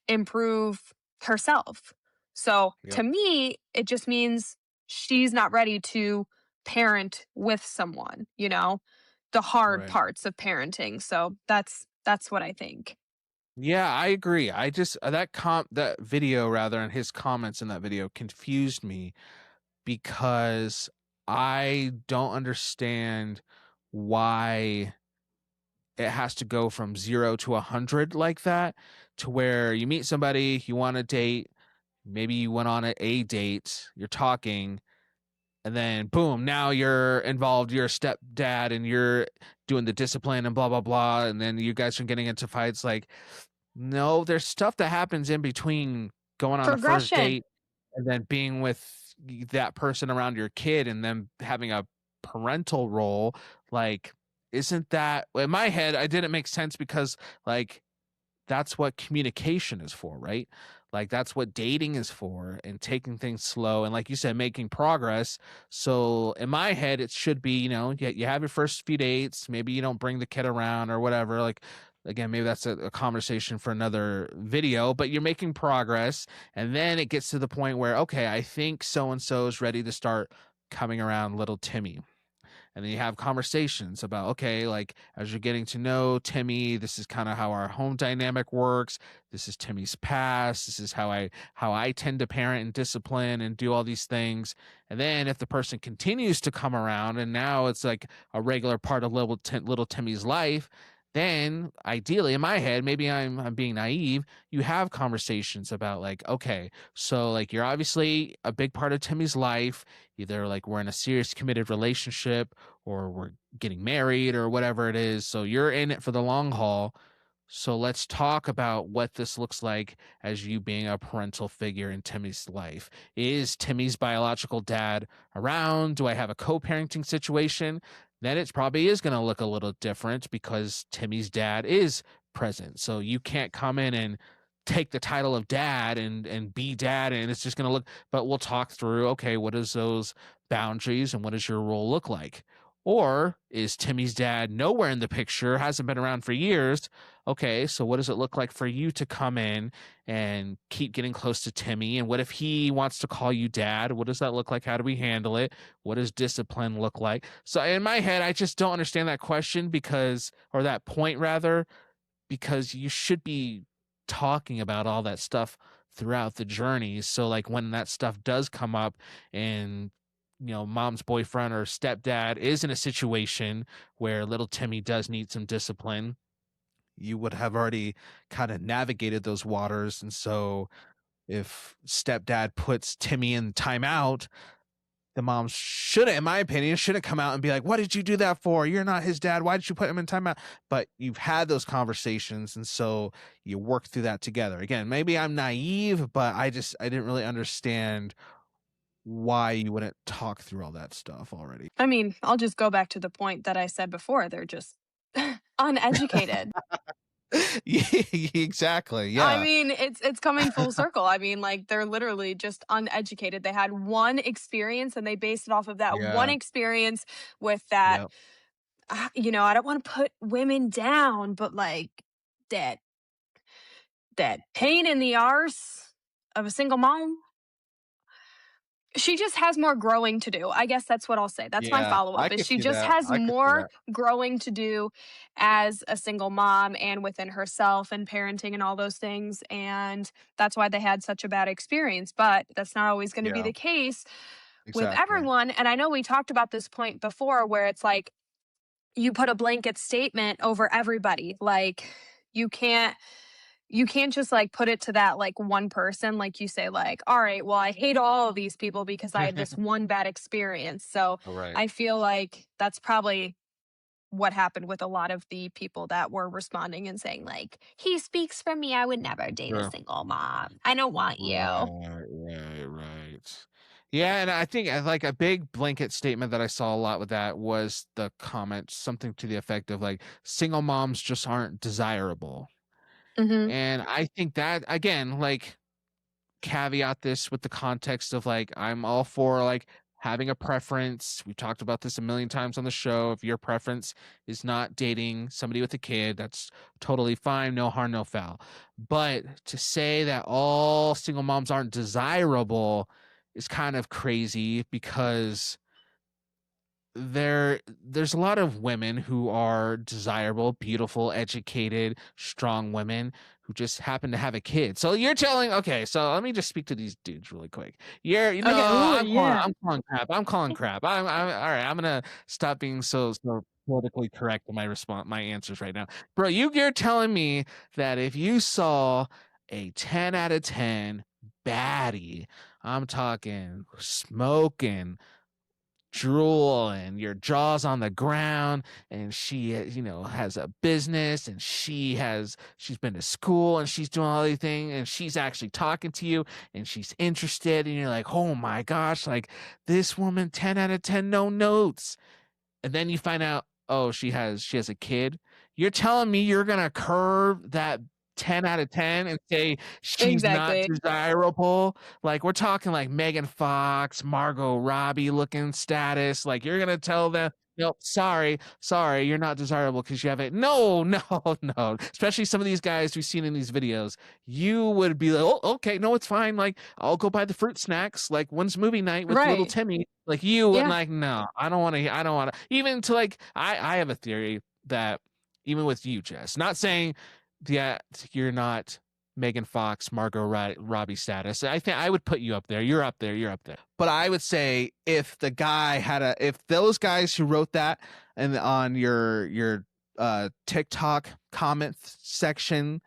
improve herself. So to Yep. me, it just means she's not ready to parent with someone, the hard Right. parts of parenting. So that's what I think. Yeah, I agree. I just that video rather and his comments in that video confused me because I don't understand why it has to go from 0 to 100 like that, to where you meet somebody, you want to date, maybe you went on a date, you're talking, and then boom, now you're involved, you're a stepdad and you're doing the discipline and blah blah blah, and then you guys are getting into fights. Like, no, there's stuff that happens in between going on a first Progression. date and then being with that person around your kid and then having a parental role. Like, isn't that in my head? I didn't make sense because, like, that's what communication is for, right? Like, that's what dating is for, and taking things slow and, like you said, making progress. So in my head, it should be, you have your first few dates, maybe you don't bring the kid around or whatever. Like, again, maybe that's a conversation for another video, but you're making progress, and then it gets to the point where, okay, I think so and so is ready to start coming around little Timmy. And then you have conversations about, okay, like, as you're getting to know Timmy, this is kind of how our home dynamic works. This is Timmy's past. This is how I tend to parent and discipline and do all these things. And then if the person continues to come around and now it's like a regular part of little Timmy's life, then ideally in my head, maybe I'm being naive, you have conversations about, like, okay, so like you're obviously a big part of Timmy's life. Either like we're in a serious committed relationship or we're getting married or whatever it is. So you're in it for the long haul. So let's talk about what this looks like as you being a parental figure in Timmy's life. Is Timmy's biological dad around? Do I have a co-parenting situation? Then it probably is going to look a little different because Timmy's dad is present. So you can't come in and take the title of dad and be dad, and it's just going to look, but we'll talk through, okay, what is those boundaries and what does your role look like? Or is Timmy's dad nowhere in the picture, hasn't been around for years? Okay, so what does it look like for you to come in and keep getting close to Timmy? And what if he wants to call you dad? What does that look like? How do we handle it? What does discipline look like? So in my head, I just don't understand that question because, or that point rather, because you should be talking about all that stuff throughout the journey. So like when that stuff does come up and mom's boyfriend or stepdad is in a situation where little Timmy does need some discipline, you would have already kind of navigated those waters. And so if stepdad puts Timmy in timeout, the mom shouldn't, in my opinion, shouldn't come out and be like, what did you do that for? You're not his dad. Why did you put him in timeout? But you've had those conversations. And so you work through that together. Again, maybe I'm naive, but I didn't really understand why you wouldn't talk through all that stuff already. I mean, I'll just go back to the point that I said before. They're just uneducated. Yeah, exactly. I Yeah. mean, it's coming full circle. I mean, like they're literally just uneducated. They had one experience and they based it off of that one Yeah. experience with that. Yep. I don't want to put women down, but like that that pain in the arse of a single mom. She just has more growing to do. I guess that's what I'll say. That's my Yeah. I follow-up, is could she see just that. has I could see more that. growing to do as a single mom and within herself and parenting and all those things, and that's why they had such a bad experience, but that's not always gonna be Yeah. the case with Exactly. everyone, and I know we talked about this point before where it's like, you put a blanket statement over everybody, like, you can't you can't just like put it to that like one person, like you say, like, all right, well, I hate all of these people because I had this one bad experience. So Right. I feel like that's probably what happened with a lot of the people that were responding and saying, like, "He speaks for me. I would never date a True. single mom. I don't want you." Right. Yeah, and I think like a big blanket statement that I saw a lot with that was the comment, something to the effect of like single moms just aren't desirable. Mhm. And I think that again, like caveat this with the context of like I'm all for like having a preference. We've talked about this a million times on the show. If your preference is not dating somebody with a kid, that's totally fine. No harm, no foul. But to say that all single moms aren't desirable is kind of crazy because there's a lot of women who are desirable, beautiful, educated, strong women who just happen to have a kid. So you're telling okay, so let me just speak to these dudes really quick. You know, Okay. Ooh, yeah. I'm calling crap. I'm calling crap. I'm all right. I'm gonna stop being so politically correct in my answers right now. Bro, you're telling me that if you saw a 10 out of 10 baddie, I'm talking smoking drool and your jaw's on the ground and she has a business and she's been to school and she's doing all these things and she's actually talking to you and she's interested and you're like, oh my gosh, like this woman 10 out of 10 no notes, and then you find out, oh, she has a kid. You're telling me you're gonna curve that 10 out of 10 and say she's not Exactly. desirable? Like we're talking like Megan Fox, Margot Robbie looking status. Like you're gonna tell them, no, sorry, you're not desirable because you have it. No, no, no. Especially some of these guys we've seen in these videos. You would be like, oh, okay, no, it's fine. Like I'll go buy the fruit snacks. Like when's movie night with little Right. Timmy? Like you and Yeah. like, no, I don't wanna even to like I have a theory that even with you, Jess, not saying that you're not Megan Fox, Robbie status. I think I would put you up there. You're up there. You're up there. But I would say if the guy if those guys who wrote that and on your TikTok comment section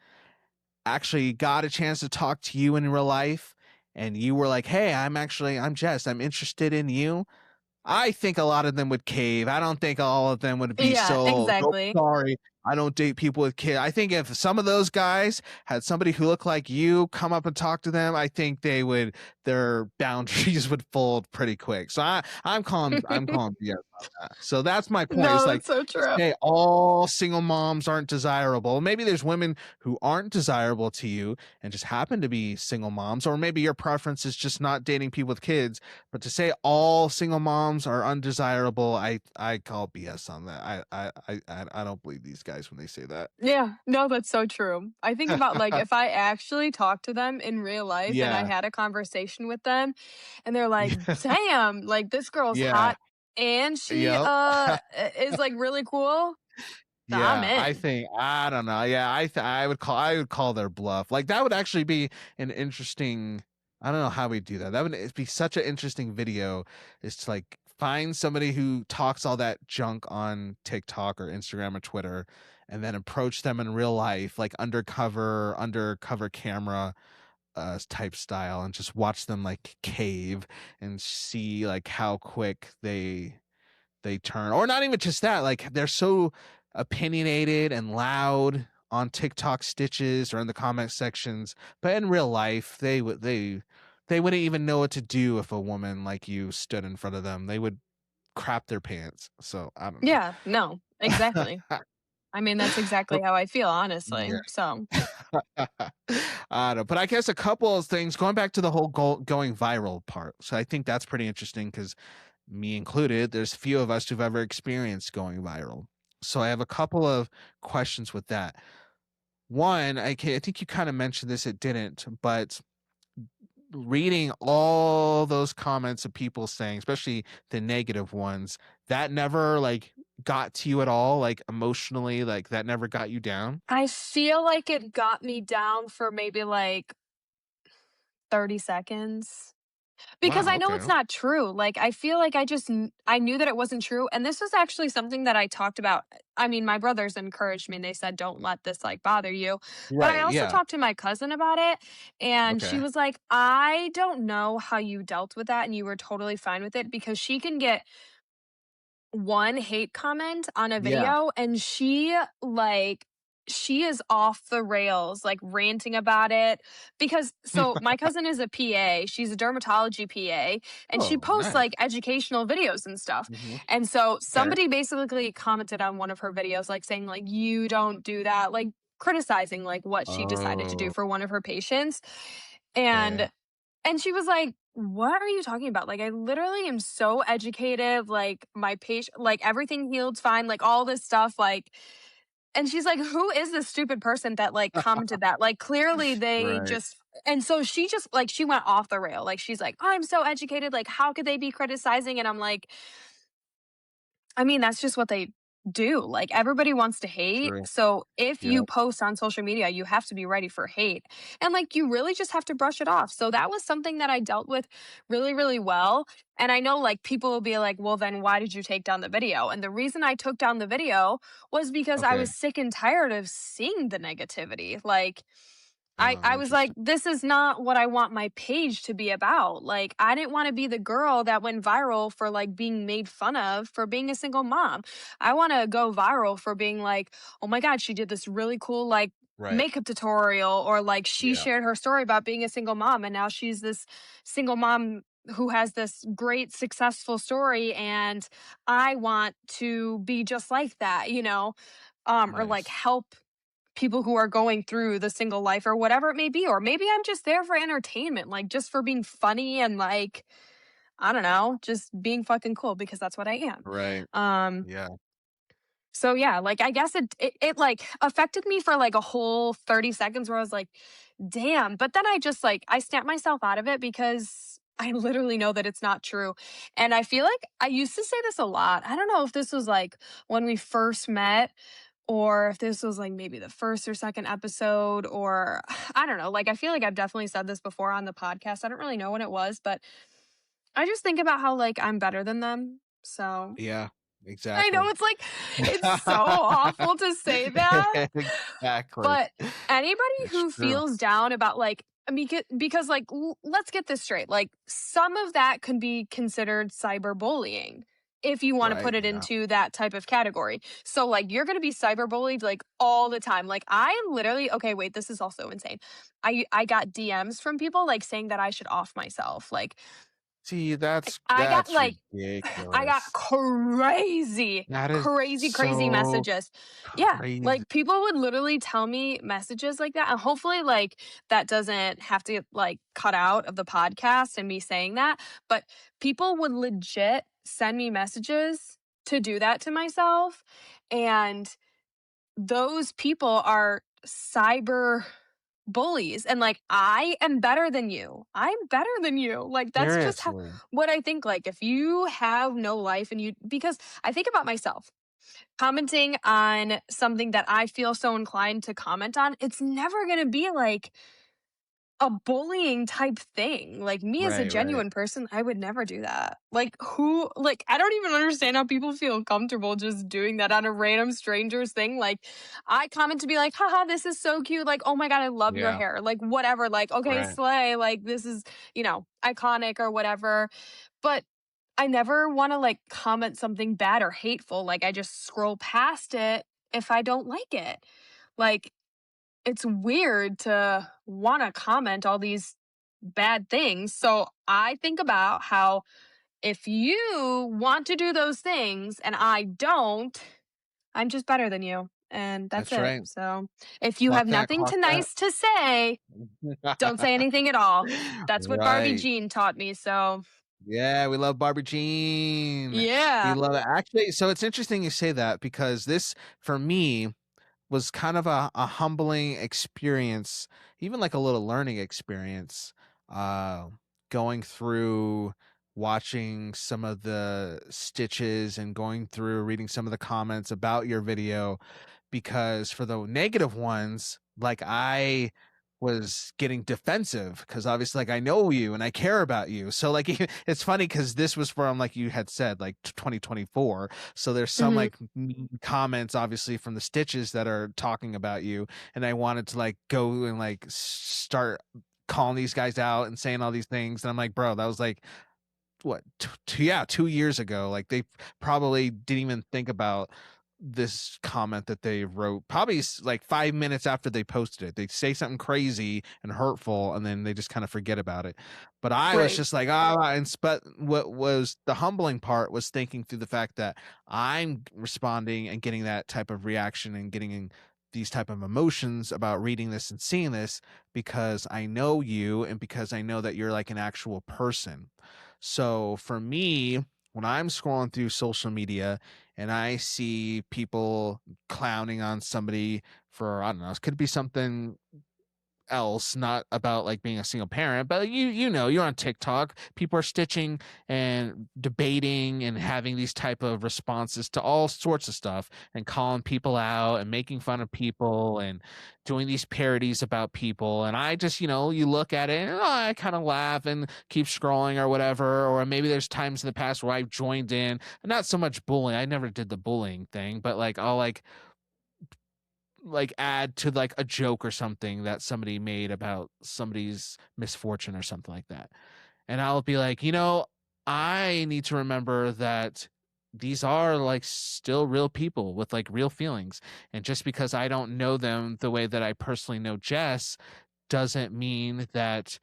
actually got a chance to talk to you in real life and you were like, "Hey, I'm Jess. I'm interested in you." I think a lot of them would cave. I don't think all of them would be Yeah, so, "Nope, exactly. sorry, I don't date people with kids." I think if some of those guys had somebody who looked like you come up and talk to them, I think their boundaries would fold pretty quick. So I'm calling BS on that. So that's my point. It's No, like, that's so true. hey, all single moms aren't desirable. Maybe there's women who aren't desirable to you and just happen to be single moms, or maybe your preference is just not dating people with kids. But to say all single moms are undesirable, I call BS on that. I don't believe these guys when they say that. Yeah, no, that's so true. I think about, like, if I actually talked to them in real life and I Yeah. had a conversation with them and they're like, "Damn, like, this girl's Yeah. hot and she, Yep. is, like, really cool." I'm Yeah, I in. think I don't know. Yeah, I would call their bluff. Like that would actually be an interesting. I don't know how we do that. That would be such an interesting video. Is to like find somebody who talks all that junk on TikTok or Instagram or Twitter, and then approach them in real life, like undercover camera type style, and just watch them like cave and see like how quick they turn, or not even just that, like they're so opinionated and loud on TikTok stitches or in the comment sections, but in real life they wouldn't even know what to do if a woman like you stood in front of them. They would crap their pants. So I don't know. Yeah, no, exactly. I mean, that's exactly But how I feel, honestly, yeah. so I don't know, but I guess a couple of things going back to the whole going viral part. So I think that's pretty interesting because me included, there's few of us who've ever experienced going viral. So I have a couple of questions with that. One, I think you kind of mentioned this, it didn't, but reading all those comments of people saying, especially the negative ones, that never like got to you at all, like emotionally, like that never got you down? I feel like it got me down for maybe, like, 30 seconds. Because Wow, I know it's okay. not true, like, I feel like I knew that it wasn't true, and this was actually something that I talked about. I mean, my brothers encouraged me, and they said, "Don't let this, like, bother you," but I Right, also yeah. talked to my cousin about it, and she Okay. was like, "I don't know how you dealt with that, and you were totally fine with it," because she can get one hate comment on a Yeah. video, and she is off the rails, like ranting about it. Because so my cousin is a PA, she's a dermatology PA, and she Oh, posts nice. like educational videos and stuff. Mhm. And so Okay. somebody basically commented on one of her videos, like saying, like, you don't do that, like criticizing like what she decided to do Oh, for one of her patients. okay. And she was like, "What are you talking about? Like, I literally am so educated. Like, my patient, like, everything healed fine, like, all this stuff. Like," and she's like, "Who is this stupid person that, like, commented that? Like, clearly they Right. just," and so she just, like, she went off the rail. Like, she's like, "I'm so educated. Like, how could they be criticizing?" And I'm like, I mean, that's just what they do. Like, everybody wants to hate. True. So if Yeah. you post on social media, you have to be ready for hate. And like, you really just have to brush it off. So that was something that I dealt with really, really well. And I know like people will be like, well, then why did you take down the video? And the reason I took down the video was because I Okay. was sick and tired of seeing the negativity. Like, I was like, Interesting. this is not what I want my page to be about. Like, I didn't want to be the girl that went viral for like being made fun of for being a single mom. I want to go viral for being like, oh my God, she did this really cool like Right. makeup tutorial, or like she Yeah. shared her story about being a single mom and now she's this single mom who has this great successful story, and I want to be just like that, or like Nice. help people who are going through the single life or whatever it may be. Or maybe I'm just there for entertainment, like just for being funny and like, I don't know, just being fucking cool because that's what I am. Right. Um, Yeah. so yeah, like I guess it like affected me for like a whole 30 seconds where I was like, damn. But then I just like I snapped myself out of it because I literally know that it's not true. And I feel like I used to say this a lot. I don't know if this was like when we first met or if this was like maybe the first or second episode, or I don't know. Like I feel like I've definitely said this before on the podcast. I don't really know when it was, but I just think about how like I'm better than them. So Yeah. I know Exactly. it's like it's so awful to say that, Exactly. but anybody It's who true. feels down about like, I mean, because like, let's get this straight. Like, some of that can be considered cyberbullying if you want to Right. put it Yeah. into that type of category. So, like, you're going to be cyberbullied like all the time. Like, I am literally, okay, wait, this is also insane. I got DMs from people like saying that I should off myself. Like, See, I got that's like I got ridiculous. crazy, That is crazy, crazy so messages. Yeah, crazy. like people would literally tell me messages like that. And hopefully, like, that doesn't have to get like cut out of the podcast and me saying that. But people would legit send me messages to do that to myself. And those people are cyber bullies, and like, I am better than you, I'm better than you, like that's just how Seriously. what I think. Like, if you have no life and you, because I think about myself commenting on something that I feel so inclined to comment on, it's never going to be like a bullying type thing. Like, me as a Right, right. genuine person, I would never do that. Like, who, like, I don't even understand how people feel comfortable just doing that on a random stranger's thing. Like, I comment to be like, haha, this is so cute. Like, oh my God, I love your Yeah. hair. Like, whatever. Like, okay, Right. slay. Like, this is, iconic or whatever. But I never want to like comment something bad or hateful. Like, I just scroll past it if I don't like it. Like, it's weird to want to comment all these bad things. So I think about how if you want to do those things and I don't, I'm just better than you. And that's That's it. right. So if you have Clock that, nothing clock to that. nice to say, don't say anything at all. That's what Barbie Right. Jean taught me. So Yeah, we love Barbie Jean. We yeah. love it. Actually, so it's interesting you say that because this, for me, was kind of a humbling experience, even like a little learning experience, uh, going through watching some of the stitches and going through reading some of the comments about your video, because for the negative ones, like I was getting defensive because obviously like I know you and I care about you. So like it's funny because this was from like you had said like 2024. So there's some Hmm. like comments obviously from the stitches that are talking about you, and I wanted to like go and like start calling these guys out and saying all these things, and I'm like, bro, that was like what, 2 years ago. Like, they probably didn't even think about this comment that they wrote probably like 5 minutes after they posted it. They say something crazy and hurtful, and then they just kind of forget about it. But I was Right. just like, but what was the humbling part was thinking through the fact that I'm responding and getting that type of reaction and getting these type of emotions about reading this and seeing this because I know you and because I know that you're like an actual person. So for me, when I'm scrolling through social media and I see people clowning on somebody for, I don't know, it could be something else, not about like being a single parent, but you're on TikTok, people are stitching and debating and having these type of responses to all sorts of stuff and calling people out and making fun of people and doing these parodies about people. And I just, you look at it and I kind of laugh and keep scrolling or whatever. Or maybe there's times in the past where I've joined in, not so much bullying, I never did the bullying thing, but like I'll like add to like a joke or something that somebody made about somebody's misfortune or something like that. And I'll be like, I need to remember that these are like still real people with like real feelings. And just because I don't know them the way that I personally know Jess doesn't mean that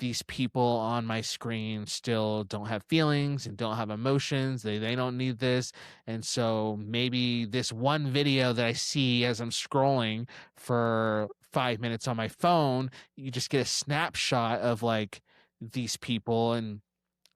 these people on my screen still don't have feelings and don't have emotions. They don't need this. And so maybe this one video that I see as I'm scrolling for 5 minutes on my phone, you just get a snapshot of like these people, and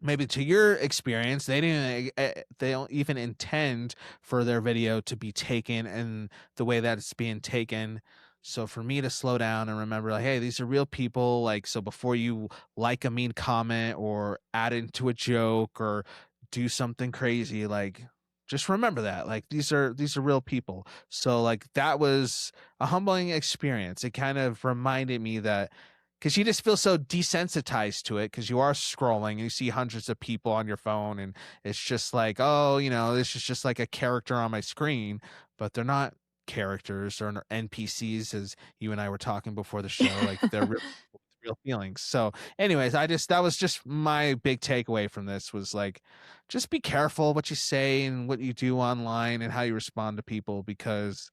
maybe to your experience, they don't even intend for their video to be taken in the way that it's being taken. So for me to slow down and remember, like, hey, these are real people. Like, so before you like a mean comment or add into a joke or do something crazy, like, just remember that, like, these are real people. So like that was a humbling experience. It kind of reminded me that, because you just feel so desensitized to it because you are scrolling and you see hundreds of people on your phone, and it's just like, oh, this is just like a character on my screen, but they're not characters or NPCs, as you and I were talking before the show. Like, they're real feelings. So anyways, that was just my big takeaway from this, was like, just be careful what you say and what you do online and how you respond to people, because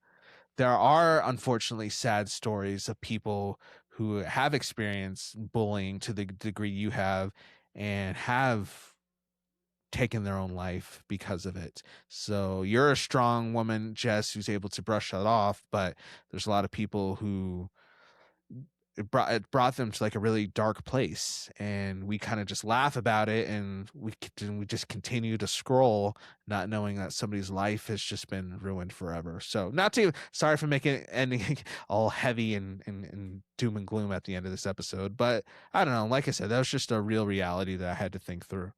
there are unfortunately sad stories of people who have experienced bullying to the degree you have and have taken their own life because of it. So you're a strong woman, Jess, who's able to brush that off, but there's a lot of people who it brought them to like a really dark place, and we kind of just laugh about it, and we just continue to scroll, not knowing that somebody's life has just been ruined forever. So not to sorry for making it ending all heavy and doom and gloom at the end of this episode, but I don't know, like I said, that was just a real reality that I had to think through.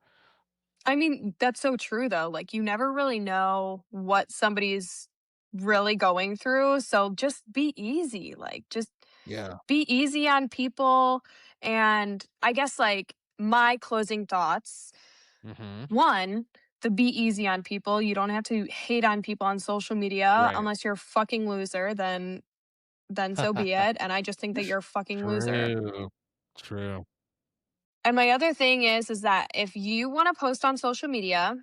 I mean, that's so true though. Like, you never really know what somebody's really going through. So just be easy. Like, just Yeah. be easy on people. And I guess, like, my closing thoughts, Mm-hmm. one, the be easy on people. You don't have to hate on people on social media Right. unless you're a fucking loser, then so be it. And I just think that you're a fucking loser. True. True. And my other thing is that if you want to post on social media,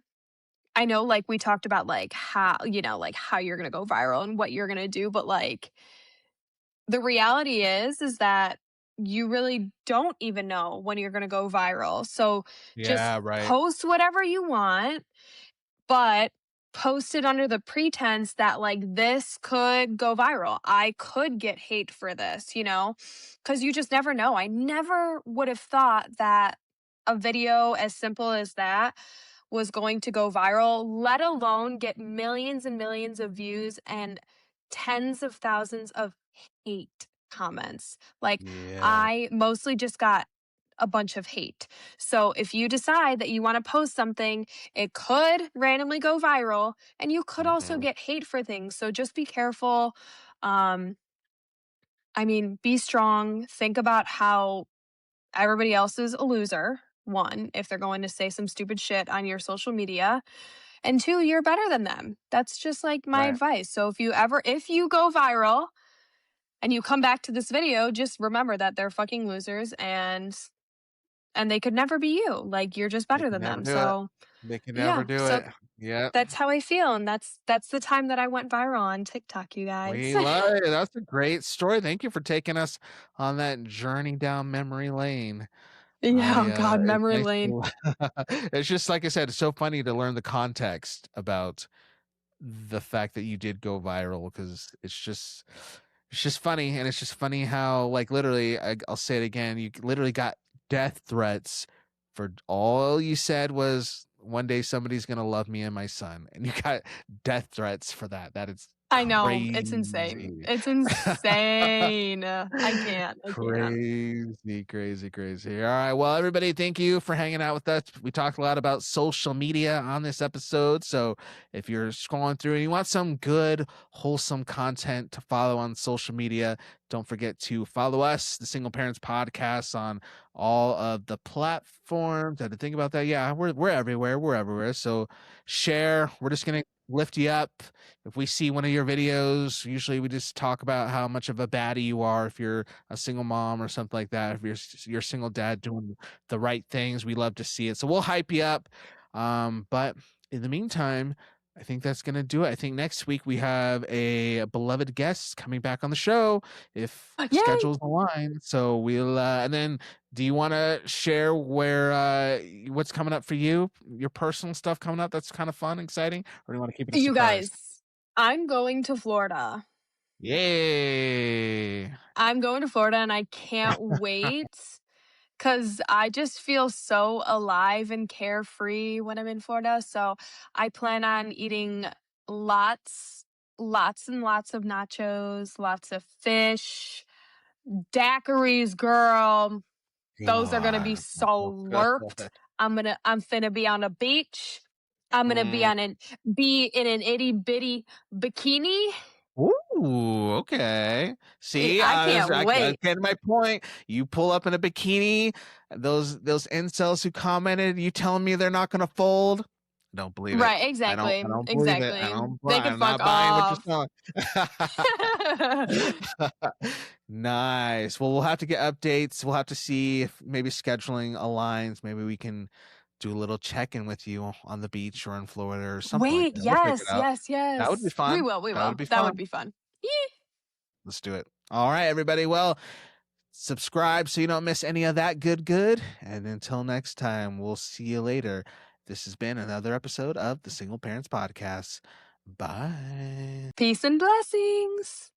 I know, like, we talked about, like, like how you're going to go viral and what you're going to do, but like, the reality is that you really don't even know when you're going to go viral. So just Yeah, right. post whatever you want, but post it under the pretense that, like, this could go viral. I could get hate for this, because you just never know. I never would have thought that a video as simple as that was going to go viral, let alone get millions and millions of views and tens of thousands of hate comments. Like, Yeah. I mostly just got a bunch of hate. So if you decide that you want to post something, it could randomly go viral, and you could also Mm-hmm. get hate for things. So just be careful. Um, I mean, be strong. Think about how everybody else is a loser. One, if they're going to say some stupid shit on your social media, and two, you're better than them. That's just like my Right. advice. So if you go viral and you come back to this video, just remember that they're fucking losers, and they could never be you. Like, you're just They better can than never them. do it. So They can yeah, never do so it. Yep. that's how I feel, and that's the time that I went viral on TikTok, you guys. We love it. That's a great story. Thank you for taking us on that journey down memory lane. Yeah, oh god, It's memory nice lane. it's just like I said, it's so funny to learn the context about the fact that you did go viral because it's just funny, and it's just funny how like literally I'll say it again, you literally got death threats for all you said was one day somebody's gonna love me and my son, and you got death threats for that. That is I know, it's insane. crazy. It's insane. I can't. Crazy, crazy, crazy. All right. Well, everybody, thank you for hanging out with us. We talked a lot about social media on this episode. So if you're scrolling through and you want some good, wholesome content to follow on social media, don't forget to follow us, the Single Parents Podcast, on all of the platforms. I had to think about that. Yeah, we're everywhere. We're everywhere. So share. We're just gonna lift you up. If we see one of your videos, usually we just talk about how much of a baddie you are if you're a single mom or something like that. If you're a single dad doing the right things, we love to see it. So we'll hype you up. But in the meantime, I think that's gonna do it. I think next week we have a beloved guest coming back on the show if Yay! schedules align. So we'll and then do you want to share where what's coming up for you, your personal stuff coming up that's kind of fun, exciting, or do you want to keep it a You surprise? guys, I'm going to Florida. Yay! I'm going to Florida, and I can't wait because I just feel so alive and carefree when I'm in Florida. So I plan on eating lots and lots of nachos, lots of fish, daiquiris, girl. Those are gonna be God, that's so so good. slurped. I'm finna be on a beach. I'm gonna be Mm. in an itty bitty bikini. Ooh, okay. See, I can't I wait. get my point. You pull up in a bikini. Those incels who commented, you telling me they're not gonna fold? Don't believe it. Right, I exactly, don't believe it. exactly. They can I'm fuck not buying what you're off. selling. Nice. Well, we'll have to get updates. We'll have to see if maybe scheduling aligns. Maybe we can do a little check-in with you on the beach or in Florida or something like Wait, that. We'll figure yes, it out. yes, That would be yes. We fun. will, we That would will. be That would fun. be fun. Let's do it. All right, everybody. Well, subscribe so you don't miss any of that good. And until next time, we'll see you later. This has been another episode of the Single Parents Podcast. Bye. Peace and blessings.